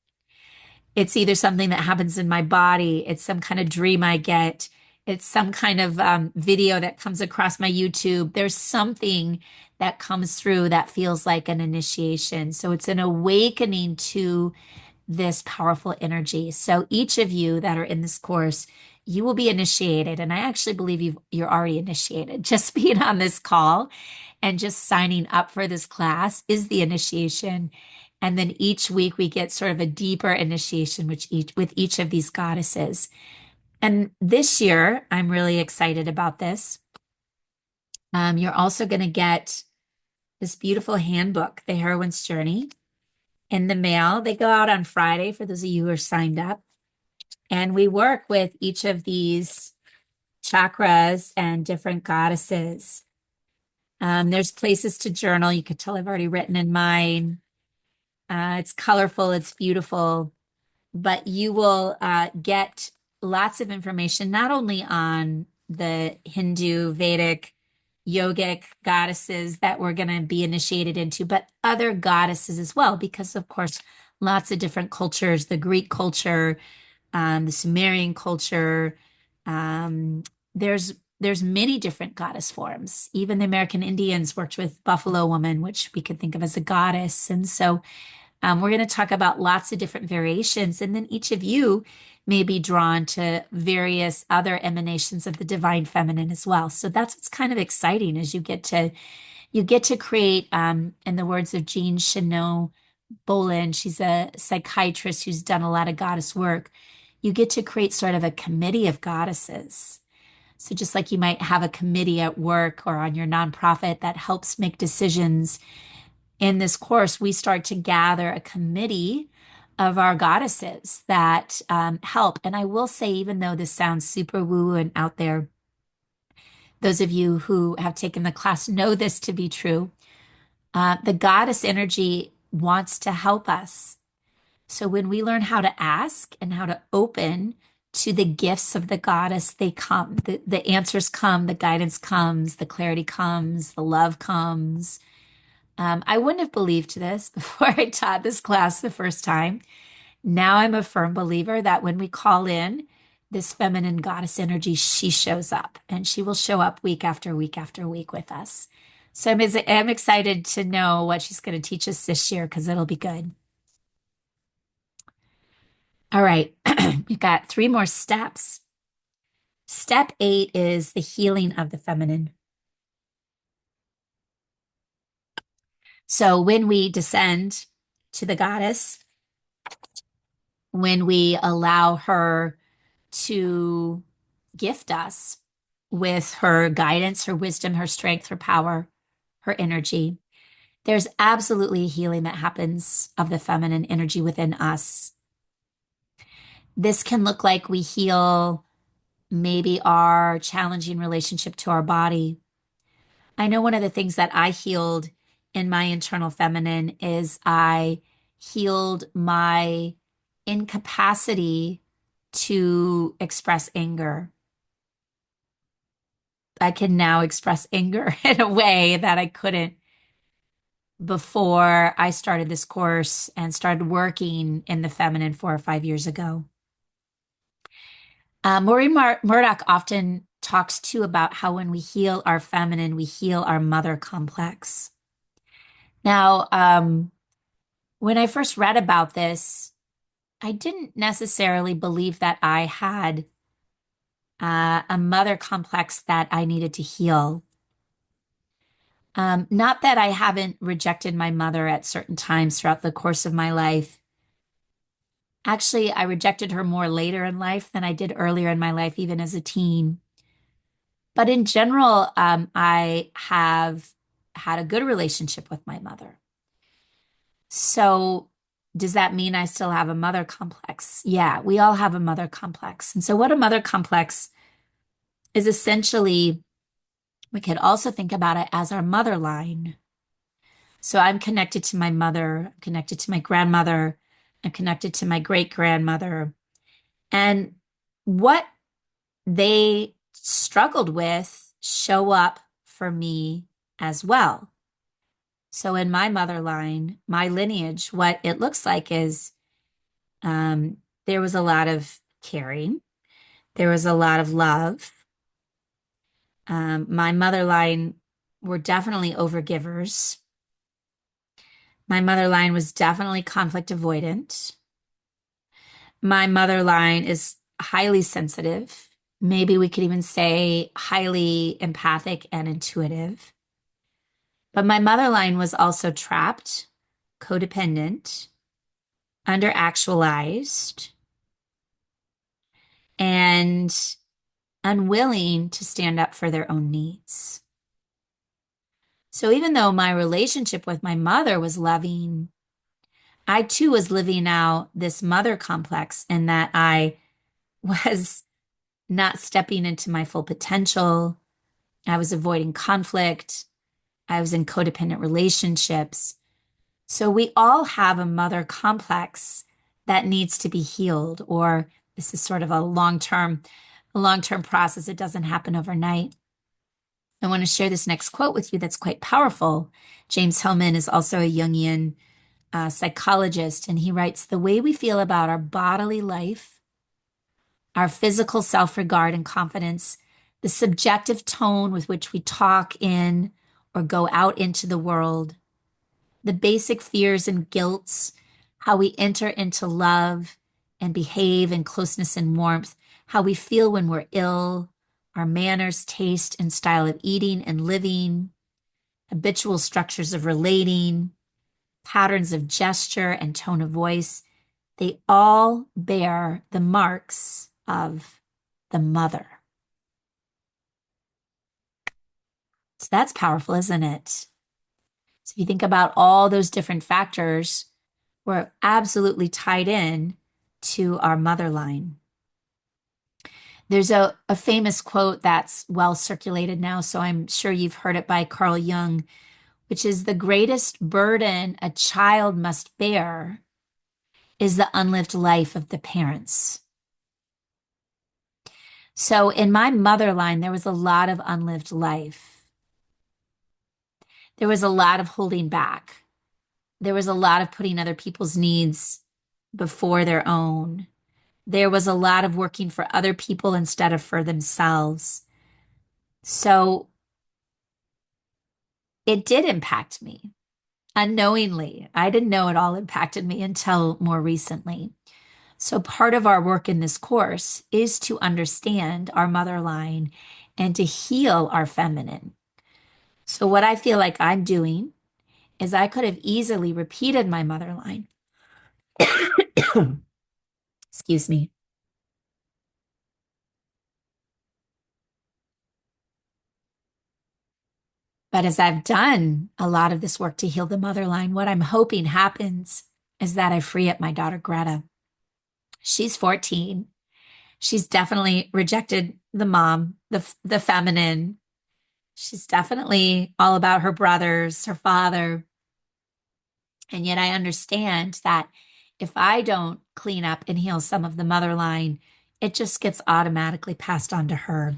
S1: It's either something that happens in my body, it's some kind of dream I get, it's some kind of video that comes across my YouTube. There's something that comes through that feels like an initiation. So it's an awakening to this powerful energy. So each of you that are in this course, you will be initiated. And I actually believe you're already initiated. Just being on this call and just signing up for this class is the initiation. And then each week we get sort of a deeper initiation with each of these goddesses. And this year, I'm really excited about this. You're also going to get this beautiful handbook, The Heroine's Journey, in the mail. They go out on Friday for those of you who are signed up. And we work with each of these chakras and different goddesses. There's places to journal. You could tell I've already written in mine. It's colorful, it's beautiful, but you will get lots of information not only on the Hindu, Vedic, yogic goddesses that we're going to be initiated into, but other goddesses as well, because of course, lots of different cultures, the Greek culture, the Sumerian culture, um, there's many different goddess forms. Even the American Indians worked with Buffalo Woman, which we could think of as a goddess. And so we're going to talk about lots of different variations, and then each of you may be drawn to various other emanations of the divine feminine as well. So that's what's kind of exciting is you get to create, in the words of Jean Chenot Bolin, she's a psychiatrist who's done a lot of goddess work. You get to create sort of a committee of goddesses. So just like you might have a committee at work or on your nonprofit that helps make decisions, in this course, we start to gather a committee of our goddesses that help. And I will say, even though this sounds super woo and out there, those of you who have taken the class know this to be true. The goddess energy wants to help us. So when we learn how to ask and how to open to the gifts of the goddess, they come. The answers come, the guidance comes, the clarity comes, the love comes. I wouldn't have believed this before I taught this class the first time. Now I'm a firm believer that when we call in this feminine goddess energy, she shows up and she will show up week after week after week with us. So I'm excited to know what she's going to teach us this year because it'll be good. All right, we've got three more steps. Step 8 is the healing of the feminine. So when we descend to the goddess, when we allow her to gift us with her guidance, her wisdom, her strength, her power, her energy, there's absolutely a healing that happens of the feminine energy within us. This can look like we heal maybe our challenging relationship to our body. I know one of the things that I healed in my internal feminine is I healed my incapacity to express anger. I can now express anger in a way that I couldn't before I started this course and started working in the feminine 4 or 5 years ago. Murdoch often talks too about how when we heal our feminine, we heal our mother complex. Now, when I first read about this, I didn't necessarily believe that I had a mother complex that I needed to heal. Not that I haven't rejected my mother at certain times throughout the course of my life. Actually, I rejected her more later in life than I did earlier in my life, even as a teen. But in general, I have had a good relationship with my mother. So, does that mean I still have a mother complex? Yeah, we all have a mother complex. And so, what a mother complex is essentially, we could also think about it as our mother line. So, I'm connected to my mother, I'm connected to my grandmother, I'm connected to my great grandmother. And what they struggled with show up for me as well. So in my mother line, my lineage, what it looks like is there was a lot of caring, there was a lot of love. My mother line were definitely overgivers. My mother line was definitely conflict avoidant. My mother line is highly sensitive. Maybe we could even say highly empathic and intuitive. But my mother line was also trapped, codependent, underactualized, and unwilling to stand up for their own needs. So even though my relationship with my mother was loving, I too was living out this mother complex in that I was not stepping into my full potential. I was avoiding conflict. I was in codependent relationships. So we all have a mother complex that needs to be healed, or this is sort of a long-term process. It doesn't happen overnight. I want to share this next quote with you that's quite powerful. James Hillman is also a Jungian psychologist, and he writes, "The way we feel about our bodily life, our physical self-regard and confidence, the subjective tone with which we talk in or go out into the world, the basic fears and guilts, how we enter into love and behave in closeness and warmth, how we feel when we're ill, our manners, taste, and style of eating and living, habitual structures of relating, patterns of gesture and tone of voice, they all bear the marks of the mother." So that's powerful, isn't it? So if you think about all those different factors, we're absolutely tied in to our mother line. There's a famous quote that's well circulated now, so I'm sure you've heard it by Carl Jung, which is the greatest burden a child must bear is the unlived life of the parents. So in my mother line, there was a lot of unlived life. There was a lot of holding back. There was a lot of putting other people's needs before their own. There was a lot of working for other people instead of for themselves. So it did impact me unknowingly. I didn't know it all impacted me until more recently. So part of our work in this course is to understand our mother line and to heal our feminine. So what I feel like I'm doing is I could have easily repeated my mother line. Excuse me. But as I've done a lot of this work to heal the mother line, what I'm hoping happens is that I free up my daughter Greta. She's 14. She's definitely rejected the mom, the feminine. She's definitely all about her brothers, her father. And yet I understand that if I don't clean up and heal some of the mother line, it just gets automatically passed on to her.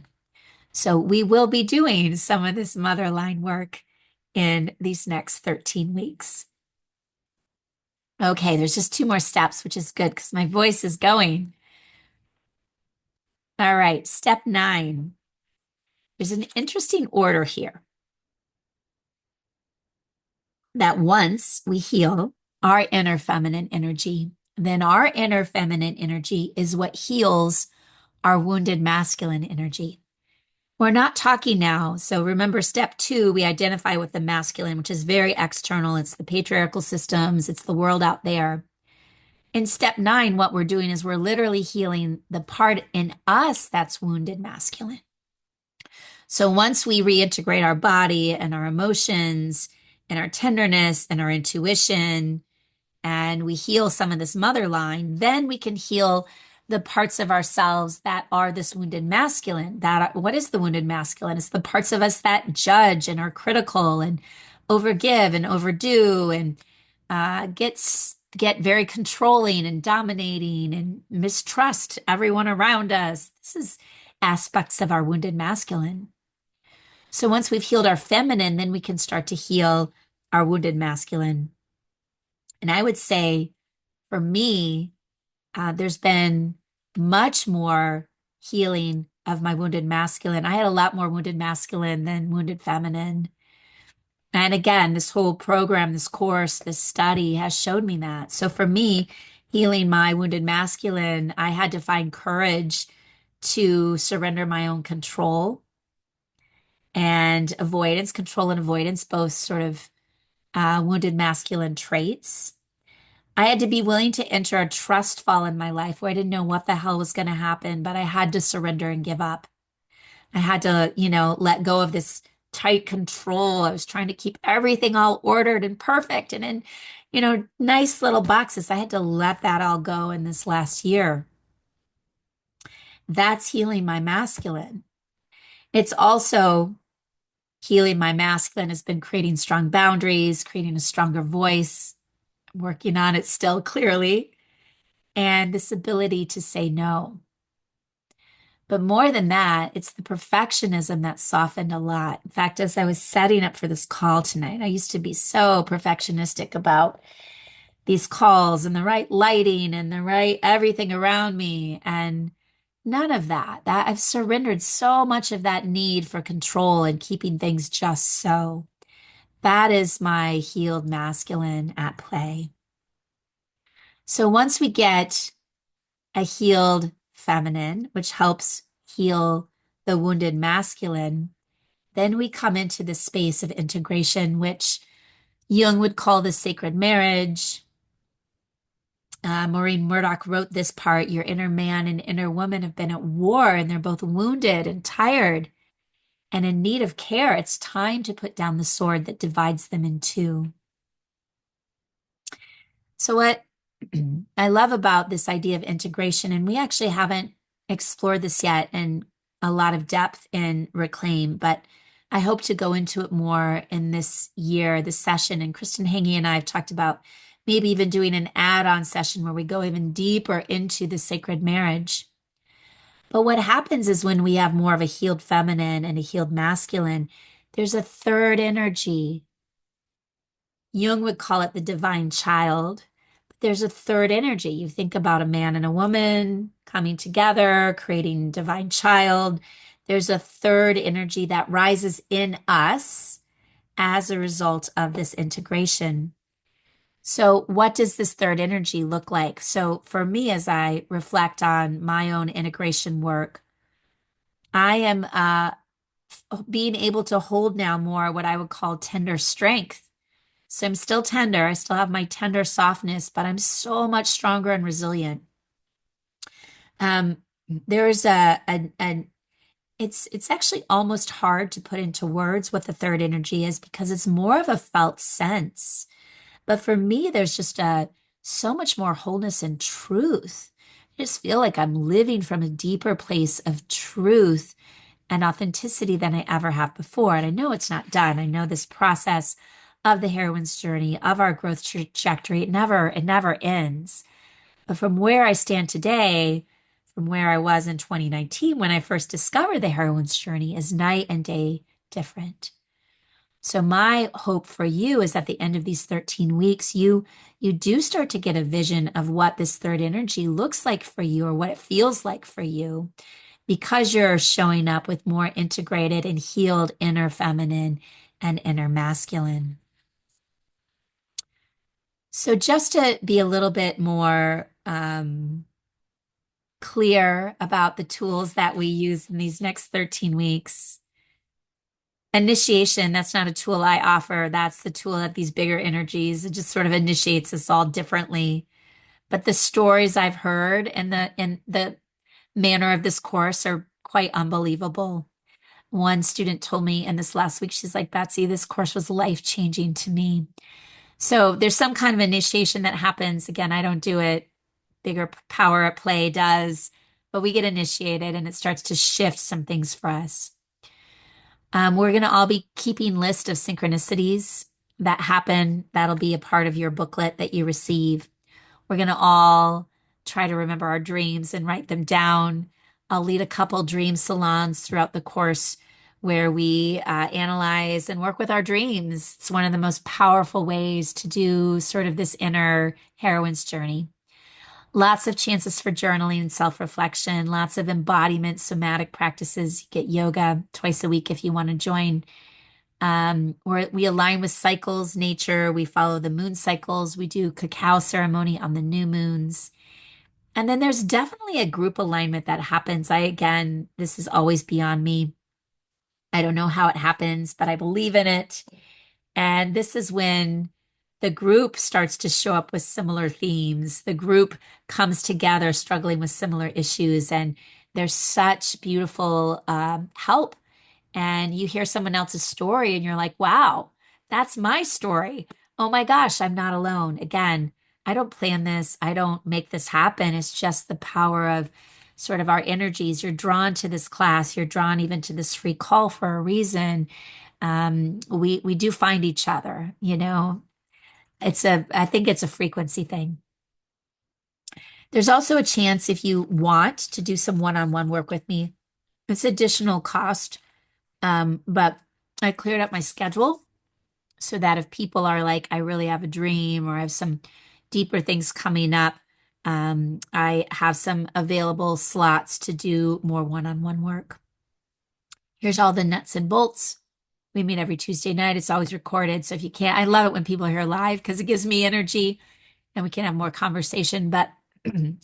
S1: So we will be doing some of this mother line work in these next 13 weeks. Okay, there's just two more steps, which is good because my voice is going. All right, step 9. There's an interesting order here that once we heal our inner feminine energy, then our inner feminine energy is what heals our wounded masculine energy. We're not talking now. So remember, step 2, we identify with the masculine, which is very external. It's the patriarchal systems, it's the world out there. In step 9, what we're doing is we're literally healing the part in us that's wounded masculine. So once we reintegrate our body and our emotions and our tenderness and our intuition, and we heal some of this mother line, then we can heal the parts of ourselves that are this wounded masculine. What is the wounded masculine? It's the parts of us that judge and are critical and overgive and overdo and get very controlling and dominating and mistrust everyone around us. This is aspects of our wounded masculine. So once we've healed our feminine, then we can start to heal our wounded masculine. And I would say for me, there's been much more healing of my wounded masculine. I had a lot more wounded masculine than wounded feminine. And again, this whole program, this course, this study has showed me that. So for me, healing my wounded masculine, I had to find courage to surrender my own control and avoidance, control and avoidance, both sort of wounded masculine traits. I had to be willing to enter a trust fall in my life where I didn't know what the hell was going to happen, but I had to surrender and give up. I had to, let go of this tight control. I was trying to keep everything all ordered and perfect and in, nice little boxes. I had to let that all go in this last year. That's healing my masculine. It's also healing my masculine has been creating strong boundaries, creating a stronger voice, working on it still clearly, and this ability to say no. But more than that, it's the perfectionism that softened a lot. In fact, as I was setting up for this call tonight, I used to be so perfectionistic about these calls and the right lighting and the right everything around me. And none of that. That I've surrendered so much of that need for control and keeping things just so. That is my healed masculine at play. So once we get a healed feminine, which helps heal the wounded masculine, then we come into the space of integration, which Jung would call the sacred marriage. Maureen Murdoch wrote this part: your inner man and inner woman have been at war, and they're both wounded and tired and in need of care. It's time to put down the sword that divides them in two. So, what I love about this idea of integration, and we actually haven't explored this yet in a lot of depth in Reclaim, but I hope to go into it more in this year, this session. And Kristen Hange and I have talked about maybe even doing an add-on session where we go even deeper into the sacred marriage. But what happens is when we have more of a healed feminine and a healed masculine, there's a third energy. Jung would call it the divine child. But there's a third energy. You think about a man and a woman coming together, creating divine child. There's a third energy that rises in us as a result of this integration. So, what does this third energy look like? So, for me, as I reflect on my own integration work, I am being able to hold now more what I would call tender strength. So, I'm still tender. I still have my tender softness, but I'm so much stronger and resilient. Um, there's it's actually almost hard to put into words what the third energy is because it's more of a felt sense. But for me, there's just so much more wholeness and truth. I just feel like I'm living from a deeper place of truth and authenticity than I ever have before. And I know it's not done. I know this process of the heroine's journey, of our growth trajectory, it never ends. But from where I stand today, from where I was in 2019 when I first discovered the heroine's journey, is night and day different. So my hope for you is at the end of these 13 weeks, you do start to get a vision of what this third energy looks like for you or what it feels like for you because you're showing up with more integrated and healed inner feminine and inner masculine. So just to be a little bit more clear about the tools that we use in these next 13 weeks. Initiation, that's not a tool I offer. That's the tool that these bigger energies, it just sort of initiates us all differently. But the stories I've heard and the manner of this course are quite unbelievable. One student told me in this last week, she's like, Betsy, this course was life-changing to me. So there's some kind of initiation that happens. Again, I don't do it. Bigger power at play does, but we get initiated and it starts to shift some things for us. We're going to all be keeping list of synchronicities that happen. That'll be a part of your booklet that you receive. We're going to all try to remember our dreams and write them down. I'll lead a couple dream salons throughout the course where we analyze and work with our dreams. It's one of the most powerful ways to do sort of this inner heroine's journey. Lots of chances for journaling and self-reflection, lots of embodiment, somatic practices. You get yoga twice a week if you want to join. We align with cycles, nature. We follow the moon cycles. We do cacao ceremony on the new moons. And then there's definitely a group alignment that happens. Again, this is always beyond me. I don't know how it happens, but I believe in it. And this is when the group starts to show up with similar themes. The group comes together struggling with similar issues, and there's such beautiful help. And you hear someone else's story, and you're like, wow, that's my story. Oh my gosh, I'm not alone. Again, I don't plan this, I don't make this happen. It's just the power of sort of our energies. You're drawn to this class, you're drawn even to this free call for a reason. We do find each other, you know. I think it's a frequency thing. There's also a chance if you want to do some one-on-one work with me, it's additional cost. But I cleared up my schedule so that if people are like, I really have a dream or I have some deeper things coming up, I have some available slots to do more one-on-one work. Here's all the nuts and bolts. We meet every Tuesday night. It's always recorded. So if you can't, I love it when people are here live because it gives me energy and we can have more conversation. But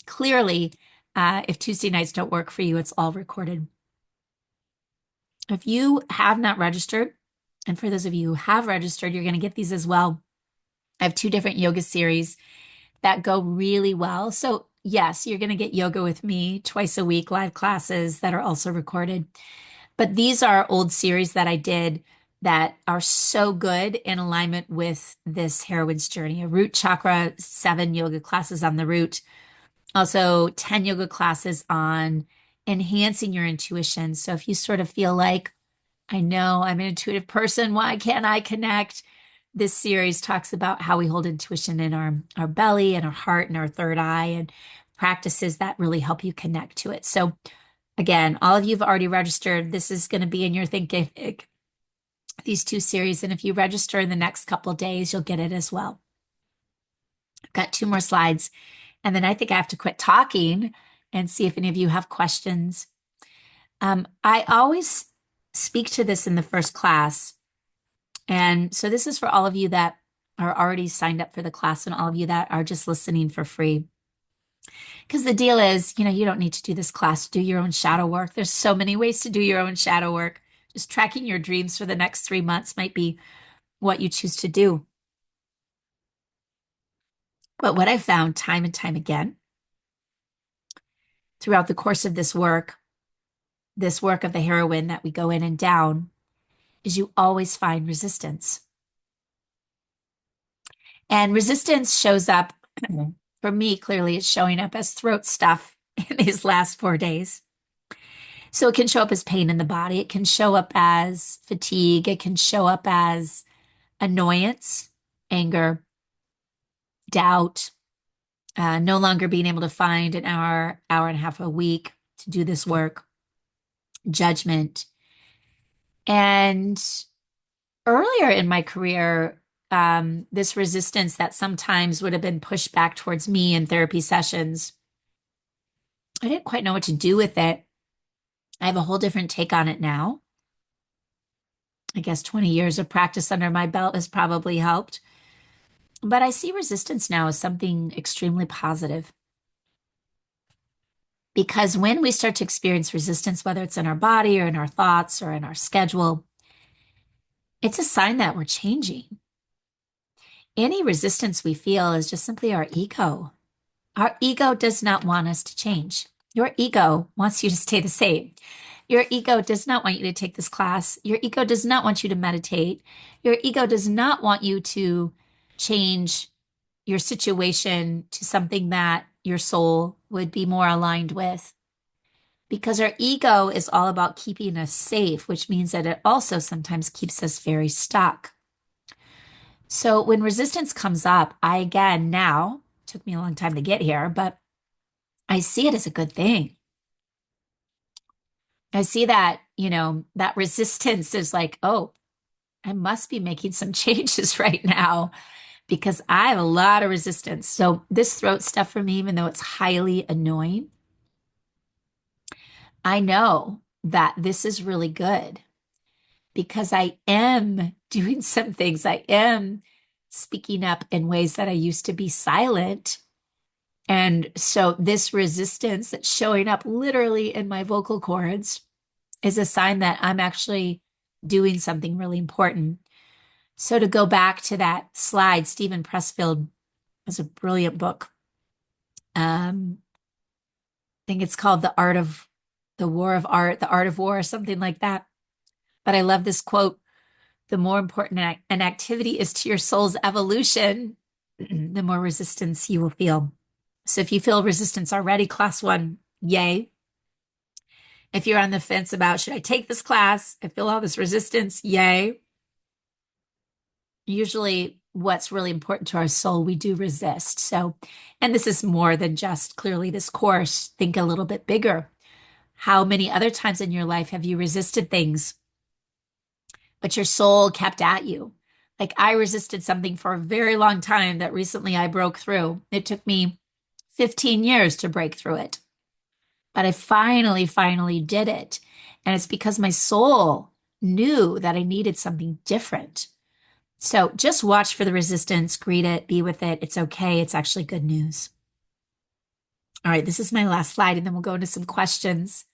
S1: clearly, if Tuesday nights don't work for you, it's all recorded. If you have not registered, and for those of you who have registered, you're going to get these as well. I have two different yoga series that go really well. So, yes, you're going to get yoga with me twice a week, live classes that are also recorded. But these are old series that I did that are so good in alignment with this heroine's journey. A root chakra, 7 yoga classes on the root, also 10 yoga classes on enhancing your intuition. So if you sort of feel like, I know I'm an intuitive person, why can't I connect? This series talks about how we hold intuition in our belly and our heart and our third eye and practices that really help you connect to it. So again, all of you have already registered. This is going to be in your Thinkific, these two series. And if you register in the next couple of days, you'll get it as well. I've got two more slides. And then I think I have to quit talking and see if any of you have questions. I always speak to this in the first class. And so this is for all of you that are already signed up for the class and all of you that are just listening for free. Because the deal is, you don't need to do this class to do your own shadow work. There's so many ways to do your own shadow work. Just tracking your dreams for the next 3 months might be what you choose to do. But what I've found time and time again throughout the course of this work of the heroine that we go in and down, is you always find resistance. And resistance shows up, for me, clearly it's showing up as throat stuff in these last 4 days. So it can show up as pain in the body. It can show up as fatigue. It can show up as annoyance, anger, doubt, no longer being able to find an hour, hour and a half a week to do this work, judgment. And earlier in my career, this resistance that sometimes would have been pushed back towards me in therapy sessions, I didn't quite know what to do with it. I have a whole different take on it now. I guess 20 years of practice under my belt has probably helped. But I see resistance now as something extremely positive. Because when we start to experience resistance, whether it's in our body or in our thoughts or in our schedule, it's a sign that we're changing. Any resistance we feel is just simply our ego. Our ego does not want us to change. Your ego wants you to stay the same. Your ego does not want you to take this class. Your ego does not want you to meditate. Your ego does not want you to change your situation to something that your soul would be more aligned with. Because our ego is all about keeping us safe, which means that it also sometimes keeps us very stuck. So when resistance comes up, I again now, took me a long time to get here, but I see it as a good thing. I see that, that resistance is like, oh, I must be making some changes right now because I have a lot of resistance. So this throat stuff for me, even though it's highly annoying, I know that this is really good because I am doing some things. I am speaking up in ways that I used to be silent. And so this resistance that's showing up literally in my vocal cords is a sign that I'm actually doing something really important. So to go back to that slide, Stephen Pressfield has a brilliant book. I think it's called The War of Art, The Art of War, something like that. But I love this quote: the more important an activity is to your soul's evolution, the more resistance you will feel. So if you feel resistance already, class one, yay. If you're on the fence about, should I take this class? I feel all this resistance, yay. Usually what's really important to our soul, we do resist. So, and this is more than just clearly this course. Think a little bit bigger. How many other times in your life have you resisted things, but your soul kept at you? Like I resisted something for a very long time that recently I broke through. It took me 15 years to break through it, but I finally did it. And it's because my soul knew that I needed something different. So just watch for the resistance, greet it, be with it. It's okay. It's actually good news. All right, this is my last slide, and then we'll go into some questions.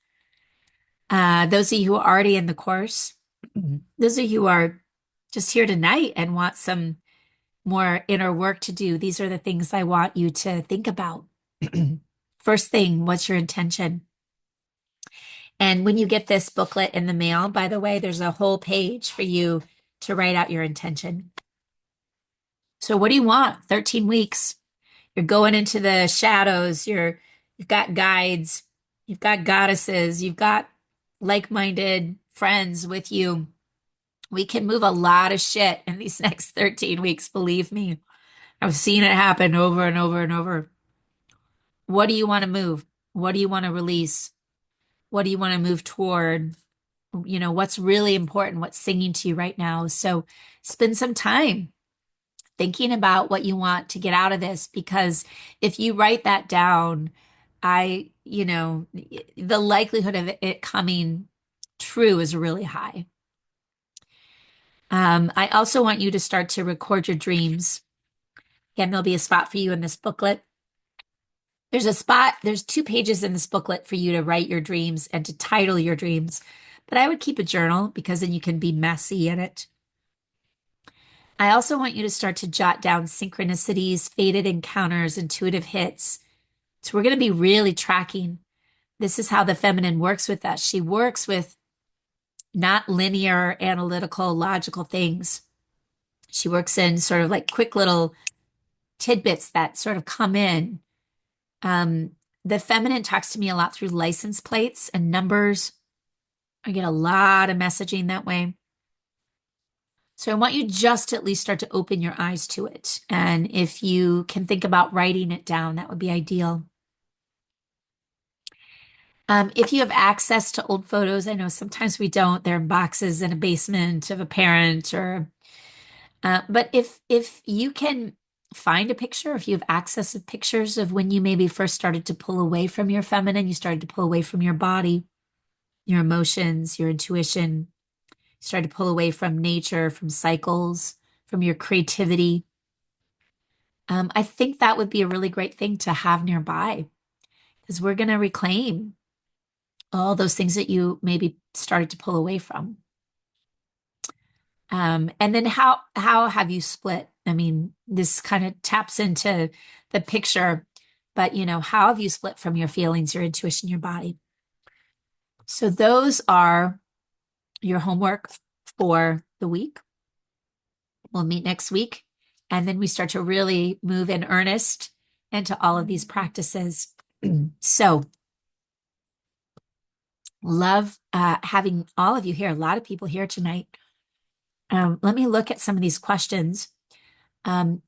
S1: Those of you who are already in the course, those of you who are just here tonight and want some more inner work to do, these are the things I want you to think about. First thing, what's your intention? And when you get this booklet in the mail, by the way, there's a whole page for you to write out your intention. So what do you want? 13 weeks. You're going into the shadows. You've got guides, you've got goddesses, you've got like-minded friends with you. We can move a lot of shit in these next 13 weeks, believe me. I've seen it happen over and over and over. What do you want to move? What do you want to release? What do you want to move toward? What's really important, what's singing to you right now. So spend some time thinking about what you want to get out of this, because if you write that down, the likelihood of it coming true is really high. I also want you to start to record your dreams. Again, there'll be a spot for you in this booklet. There's 2 pages in this booklet for you to write your dreams and to title your dreams. But I would keep a journal because then you can be messy in it. I also want you to start to jot down synchronicities, fated encounters, intuitive hits. So we're going to be really tracking. This is how the feminine works with us. She works with not linear, analytical, logical things. She works in sort of like quick little tidbits that sort of come in. The feminine talks to me a lot through license plates and numbers. I get a lot of messaging that way. So I want you just to at least start to open your eyes to it. And if you can think about writing it down, that would be ideal. If you have access to old photos, I know sometimes we don't. They're in boxes in a basement of a parent, but if you can find a picture, if you have access to pictures of when you maybe first started to pull away from your feminine, you started to pull away from your body, your emotions, your intuition, you started to pull away from nature, from cycles, from your creativity. I think that would be a really great thing to have nearby, because we're going to reclaim all those things that you maybe started to pull away from. And then how have you split? I mean, this kind of taps into the picture, but how have you split from your feelings, your intuition, your body? So those are your homework for the week. We'll meet next week, and then we start to really move in earnest into all of these practices. So love having all of you here, a lot of people here tonight. Let me look at some of these questions.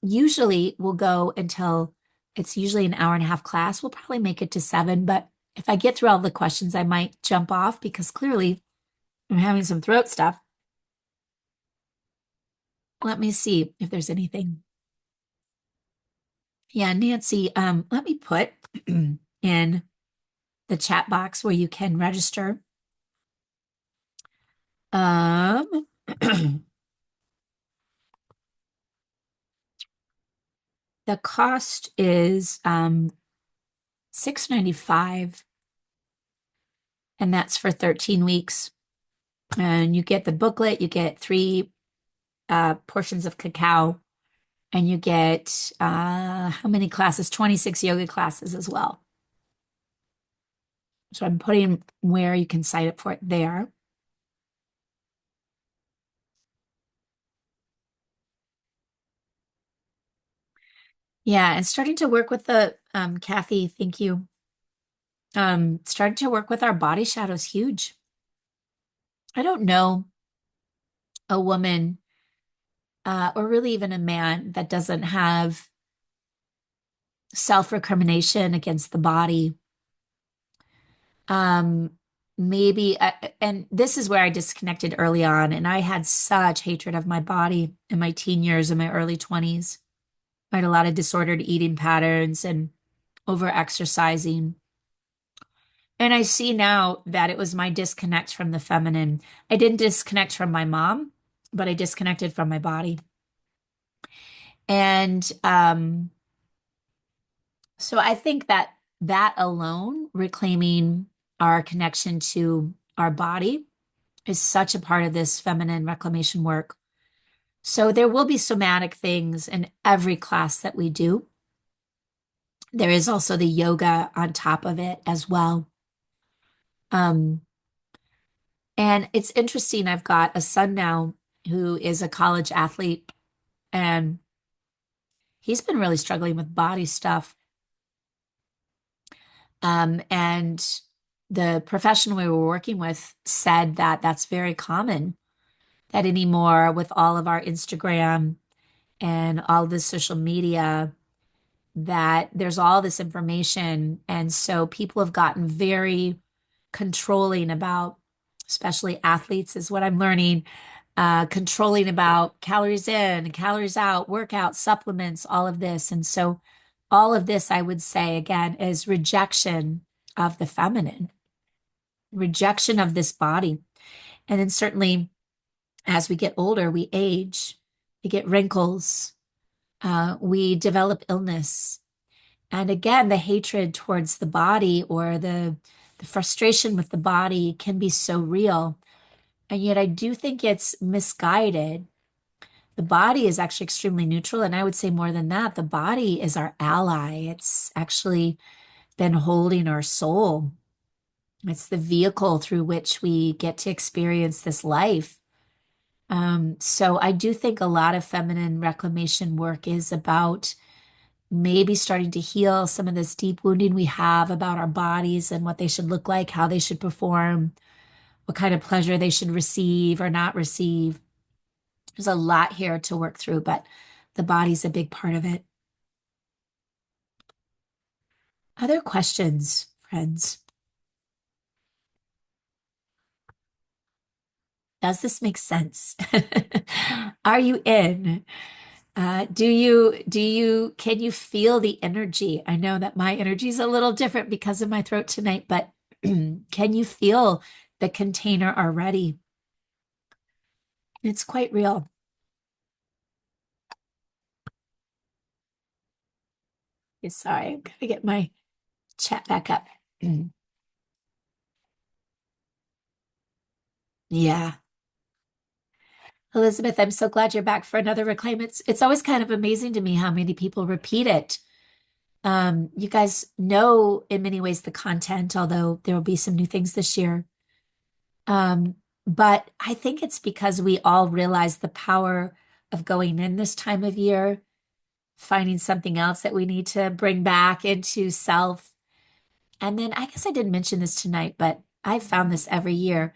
S1: Usually we'll go until it's usually an hour and a half class. We'll probably make it to 7, but if I get through all the questions, I might jump off because clearly I'm having some throat stuff. Let me see if there's anything. Yeah, Nancy, let me put in the chat box where you can register. The cost is $6.95, and that's for 13 weeks. And you get the booklet, you get 3 portions of cacao, and you get how many classes? 26 yoga classes as well. So I'm putting where you can sign up for it there. Yeah, and starting to work with the Kathy, thank you. Starting to work with our body shadow is huge. I don't know a woman or really even a man that doesn't have self-recrimination against the body. Um, maybe, and this is where I disconnected early on, and I had such hatred of my body in my teen years and my early 20s. I had a lot of disordered eating patterns and over exercising. And I see now that it was my disconnect from the feminine. I didn't disconnect from my mom, but I disconnected from my body. And so I think that that alone, reclaiming our connection to our body, is such a part of this feminine reclamation work. So there will be somatic things in every class that we do. There is also the yoga on top of it as well. Um, and it's interesting. I've got a son now who is a college athlete, and he's been really struggling with body stuff. And the professional we were working with said that that's very common, that anymore with all of our Instagram and all this social media, that there's all this information. And so people have gotten very controlling about, especially athletes, is what I'm learning, controlling about calories in, calories out, workout, supplements, all of this. And so all of this, I would say, again, is rejection of the feminine, rejection of this body. And then certainly as we get older, we age, we get wrinkles, we develop illness. And again, the hatred towards the body or the frustration with the body can be so real. And yet I do think it's misguided. The body is actually extremely neutral. And I would say more than that, the body is our ally. It's actually been holding our soul. It's the vehicle through which we get to experience this life. So I do think a lot of feminine reclamation work is about maybe starting to heal some of this deep wounding we have about our bodies and what they should look like, how they should perform, what kind of pleasure they should receive or not receive. There's a lot here to work through, but the body's a big part of it. Other questions, friends? Does this make sense? Are you in? Can you feel the energy? I know that my energy is a little different because of my throat tonight, but can you feel the container already? It's quite real. Sorry, I'm gonna get my chat back up. Yeah. Elizabeth, I'm so glad you're back for another reclaim. It's always kind of amazing to me how many people repeat it. You guys know in many ways the content, although there will be some new things this year. But I think it's because we all realize the power of going in this time of year, finding something else that we need to bring back into self. And then I guess I didn't mention this tonight, but I've found this every year.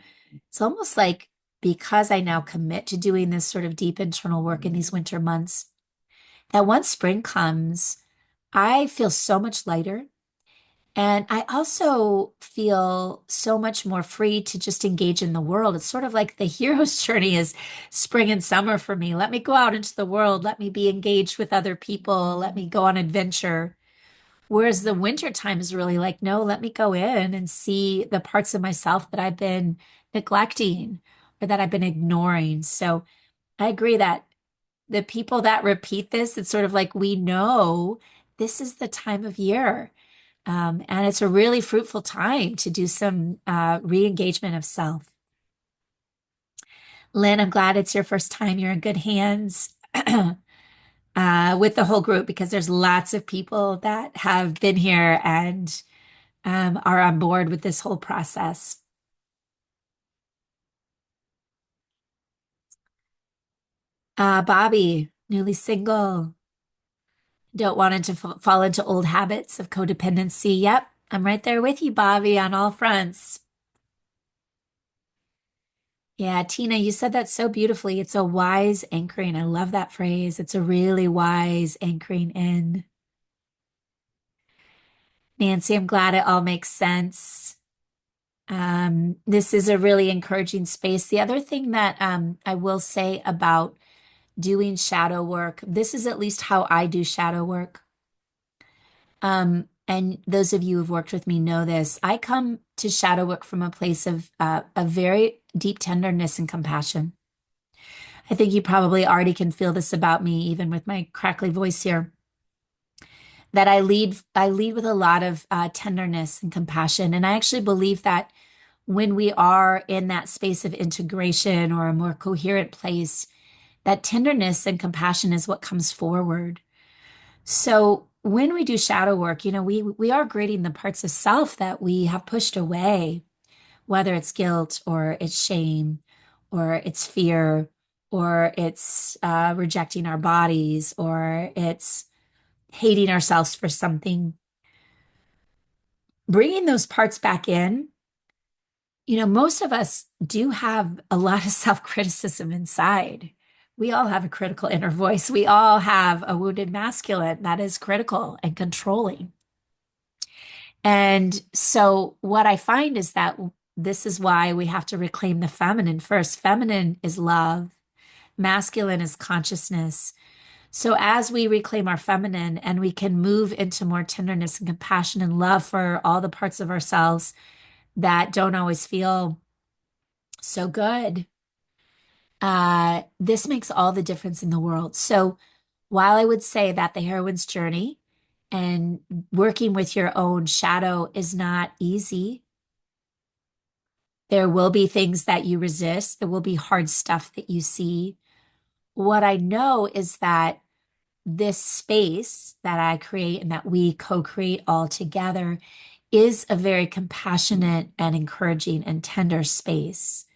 S1: It's almost like because I now commit to doing this sort of deep internal work in these winter months, that once spring comes, I feel so much lighter. And I also feel so much more free to just engage in the world. It's sort of like the hero's journey is spring and summer for me. Let me go out into the world. Let me be engaged with other people. Let me go on adventure. Whereas the winter time is really like, no, let me go in and see the parts of myself that I've been neglecting or that I've been ignoring. So I agree that the people that repeat this, it's sort of like we know this is the time of year. And it's a really fruitful time to do some re-engagement of self. Lynn, I'm glad it's your first time. You're in good hands with the whole group because there's lots of people that have been here and are on board with this whole process. Bobby, newly single, don't want it to fall into old habits of codependency. Yep, I'm right there with you, Bobby, on all fronts. Yeah, Tina, you said that so beautifully. It's a wise anchoring. I love that phrase. It's a really wise anchoring in. Nancy, I'm glad it all makes sense. This is a really encouraging space. The other thing that I will say about doing shadow work, this is at least how I do shadow work. And those of you who've worked with me know this. I come to shadow work from a place of a very deep tenderness and compassion. I think you probably already can feel this about me, even with my crackly voice here, that I lead with a lot of tenderness and compassion. And I actually believe that when we are in that space of integration or a more coherent place, that tenderness and compassion is what comes forward. So when we do shadow work, we are grading the parts of self that we have pushed away, whether it's guilt or it's shame or it's fear or it's rejecting our bodies or it's hating ourselves for something. Bringing those parts back in, most of us do have a lot of self-criticism inside. We all have a critical inner voice. We all have a wounded masculine that is critical and controlling. And so, what I find is that this is why we have to reclaim the feminine first. Feminine is love, masculine is consciousness. So, as we reclaim our feminine and we can move into more tenderness and compassion and love for all the parts of ourselves that don't always feel so good, this makes all the difference in the world. So, while I would say that the heroine's journey and working with your own shadow is not easy, there will be things that you resist. There will be hard stuff that you see. What I know is that this space that I create and that we co-create all together is a very compassionate and encouraging and tender space.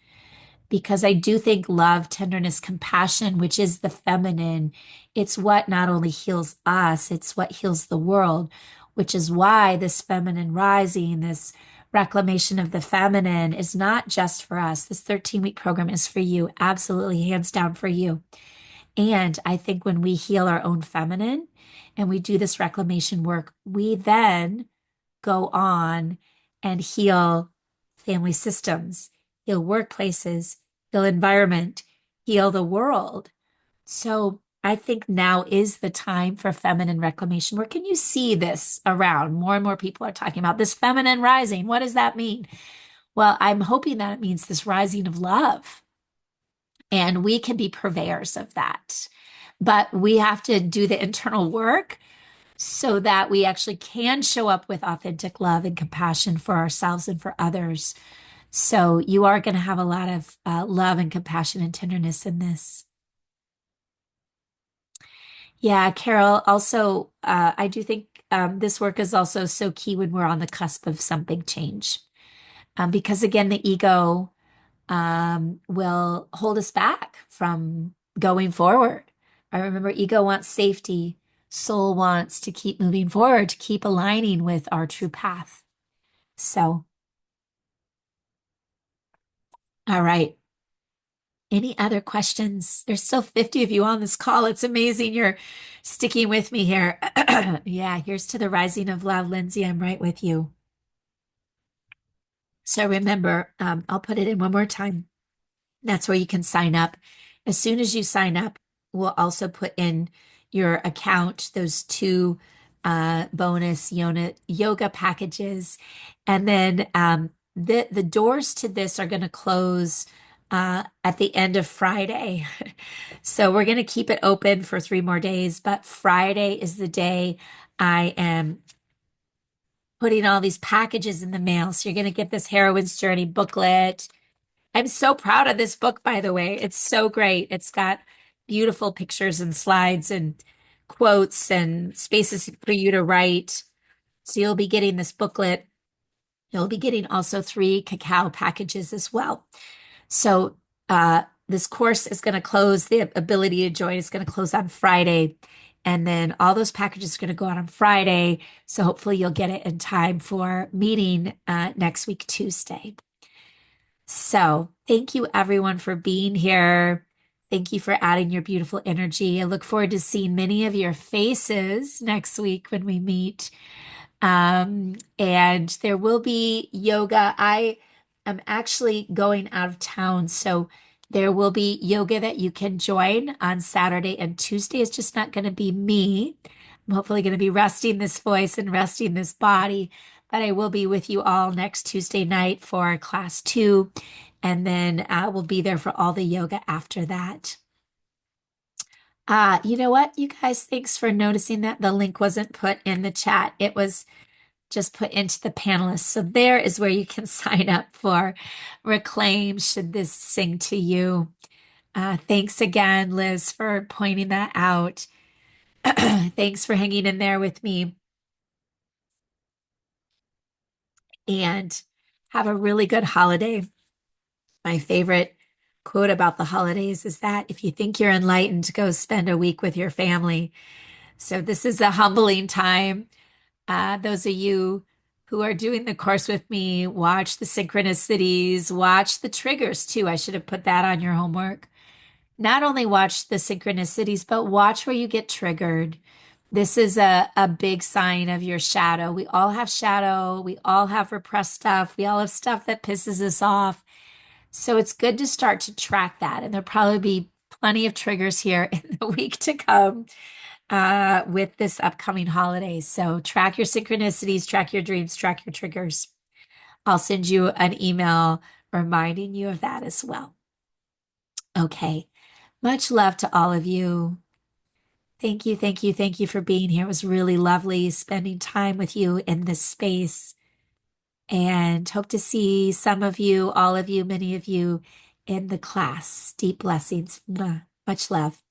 S1: Because I do think love, tenderness, compassion, which is the feminine, it's what not only heals us, it's what heals the world, which is why this feminine rising, this reclamation of the feminine is not just for us. This 13-week program is for you, absolutely, hands down for you. And I think when we heal our own feminine and we do this reclamation work, we then go on and heal family systems, heal workplaces, heal environment, heal the world. So I think now is the time for feminine reclamation. Where can you see this around? More and more people are talking about this feminine rising. What does that mean? Well, I'm hoping that it means this rising of love. And we can be purveyors of that. But we have to do the internal work so that we actually can show up with authentic love and compassion for ourselves and for others. So you are going to have a lot of love and compassion and tenderness in this. Yeah, Carol, also, I do think this work is also so key when we're on the cusp of some big change. Because again, the ego will hold us back from going forward. I remember ego wants safety, soul wants to keep moving forward, to keep aligning with our true path. So, all right. Any other questions? There's still 50 of you on this call. It's amazing you're sticking with me here. Yeah, here's to the rising of love, Lindsay. I'm right with you. So remember, I'll put it in one more time. That's where you can sign up. As soon as you sign up, we'll also put in your account those two bonus yoga packages. And then the doors to this are going to close at the end of Friday. So we're going to keep it open for 3 more days, but Friday is the day I am putting all these packages in the mail. So you're going to get this Heroine's Journey booklet. I'm so proud of this book, by the way. It's so great. It's got beautiful pictures and slides and quotes and spaces for you to write. So you'll be getting this booklet. You'll be getting also 3 cacao packages as well. So this course is going to close, the ability to join is going to close on Friday. And then all those packages are going to go out on Friday. So hopefully you'll get it in time for meeting next week, Tuesday. So Thank you, everyone, for being here. Thank you for adding your beautiful energy. I look forward to seeing many of your faces next week when we meet. And there will be yoga. I am actually going out of town, so there will be yoga that you can join on Saturday and Tuesday. It's just not going to be me. I'm hopefully going to be resting this voice and resting this body, but I will be with you all next Tuesday night for class two, and then we'll be there for all the yoga after that. You know what, you guys, thanks for noticing that the link wasn't put in the chat. It was just put into the panelists. So there is where you can sign up for Reclaim should this sing to you. Thanks again, Liz, for pointing that out. Thanks for hanging in there with me. And have a really good holiday. My favorite quote about the holidays is that if you think you're enlightened, go spend a week with your family. So this is a humbling time. Those of you who are doing the course with me, watch the synchronicities, watch the triggers too. I should have put that on your homework. Not only watch the synchronicities, but watch where you get triggered. This is a big sign of your shadow. We all have shadow. We all have repressed stuff. We all have stuff that pisses us off. So it's good to start to track that. And there'll probably be plenty of triggers here in the week to come with this upcoming holiday. So track your synchronicities, track your dreams, track your triggers. I'll send you an email reminding you of that as well. Okay. Much love to all of you. Thank you, thank you, thank you for being here. It was really lovely spending time with you in this space, and hope to see some of you, all of you, many of you in the class. Deep blessings. Mwah. Much love.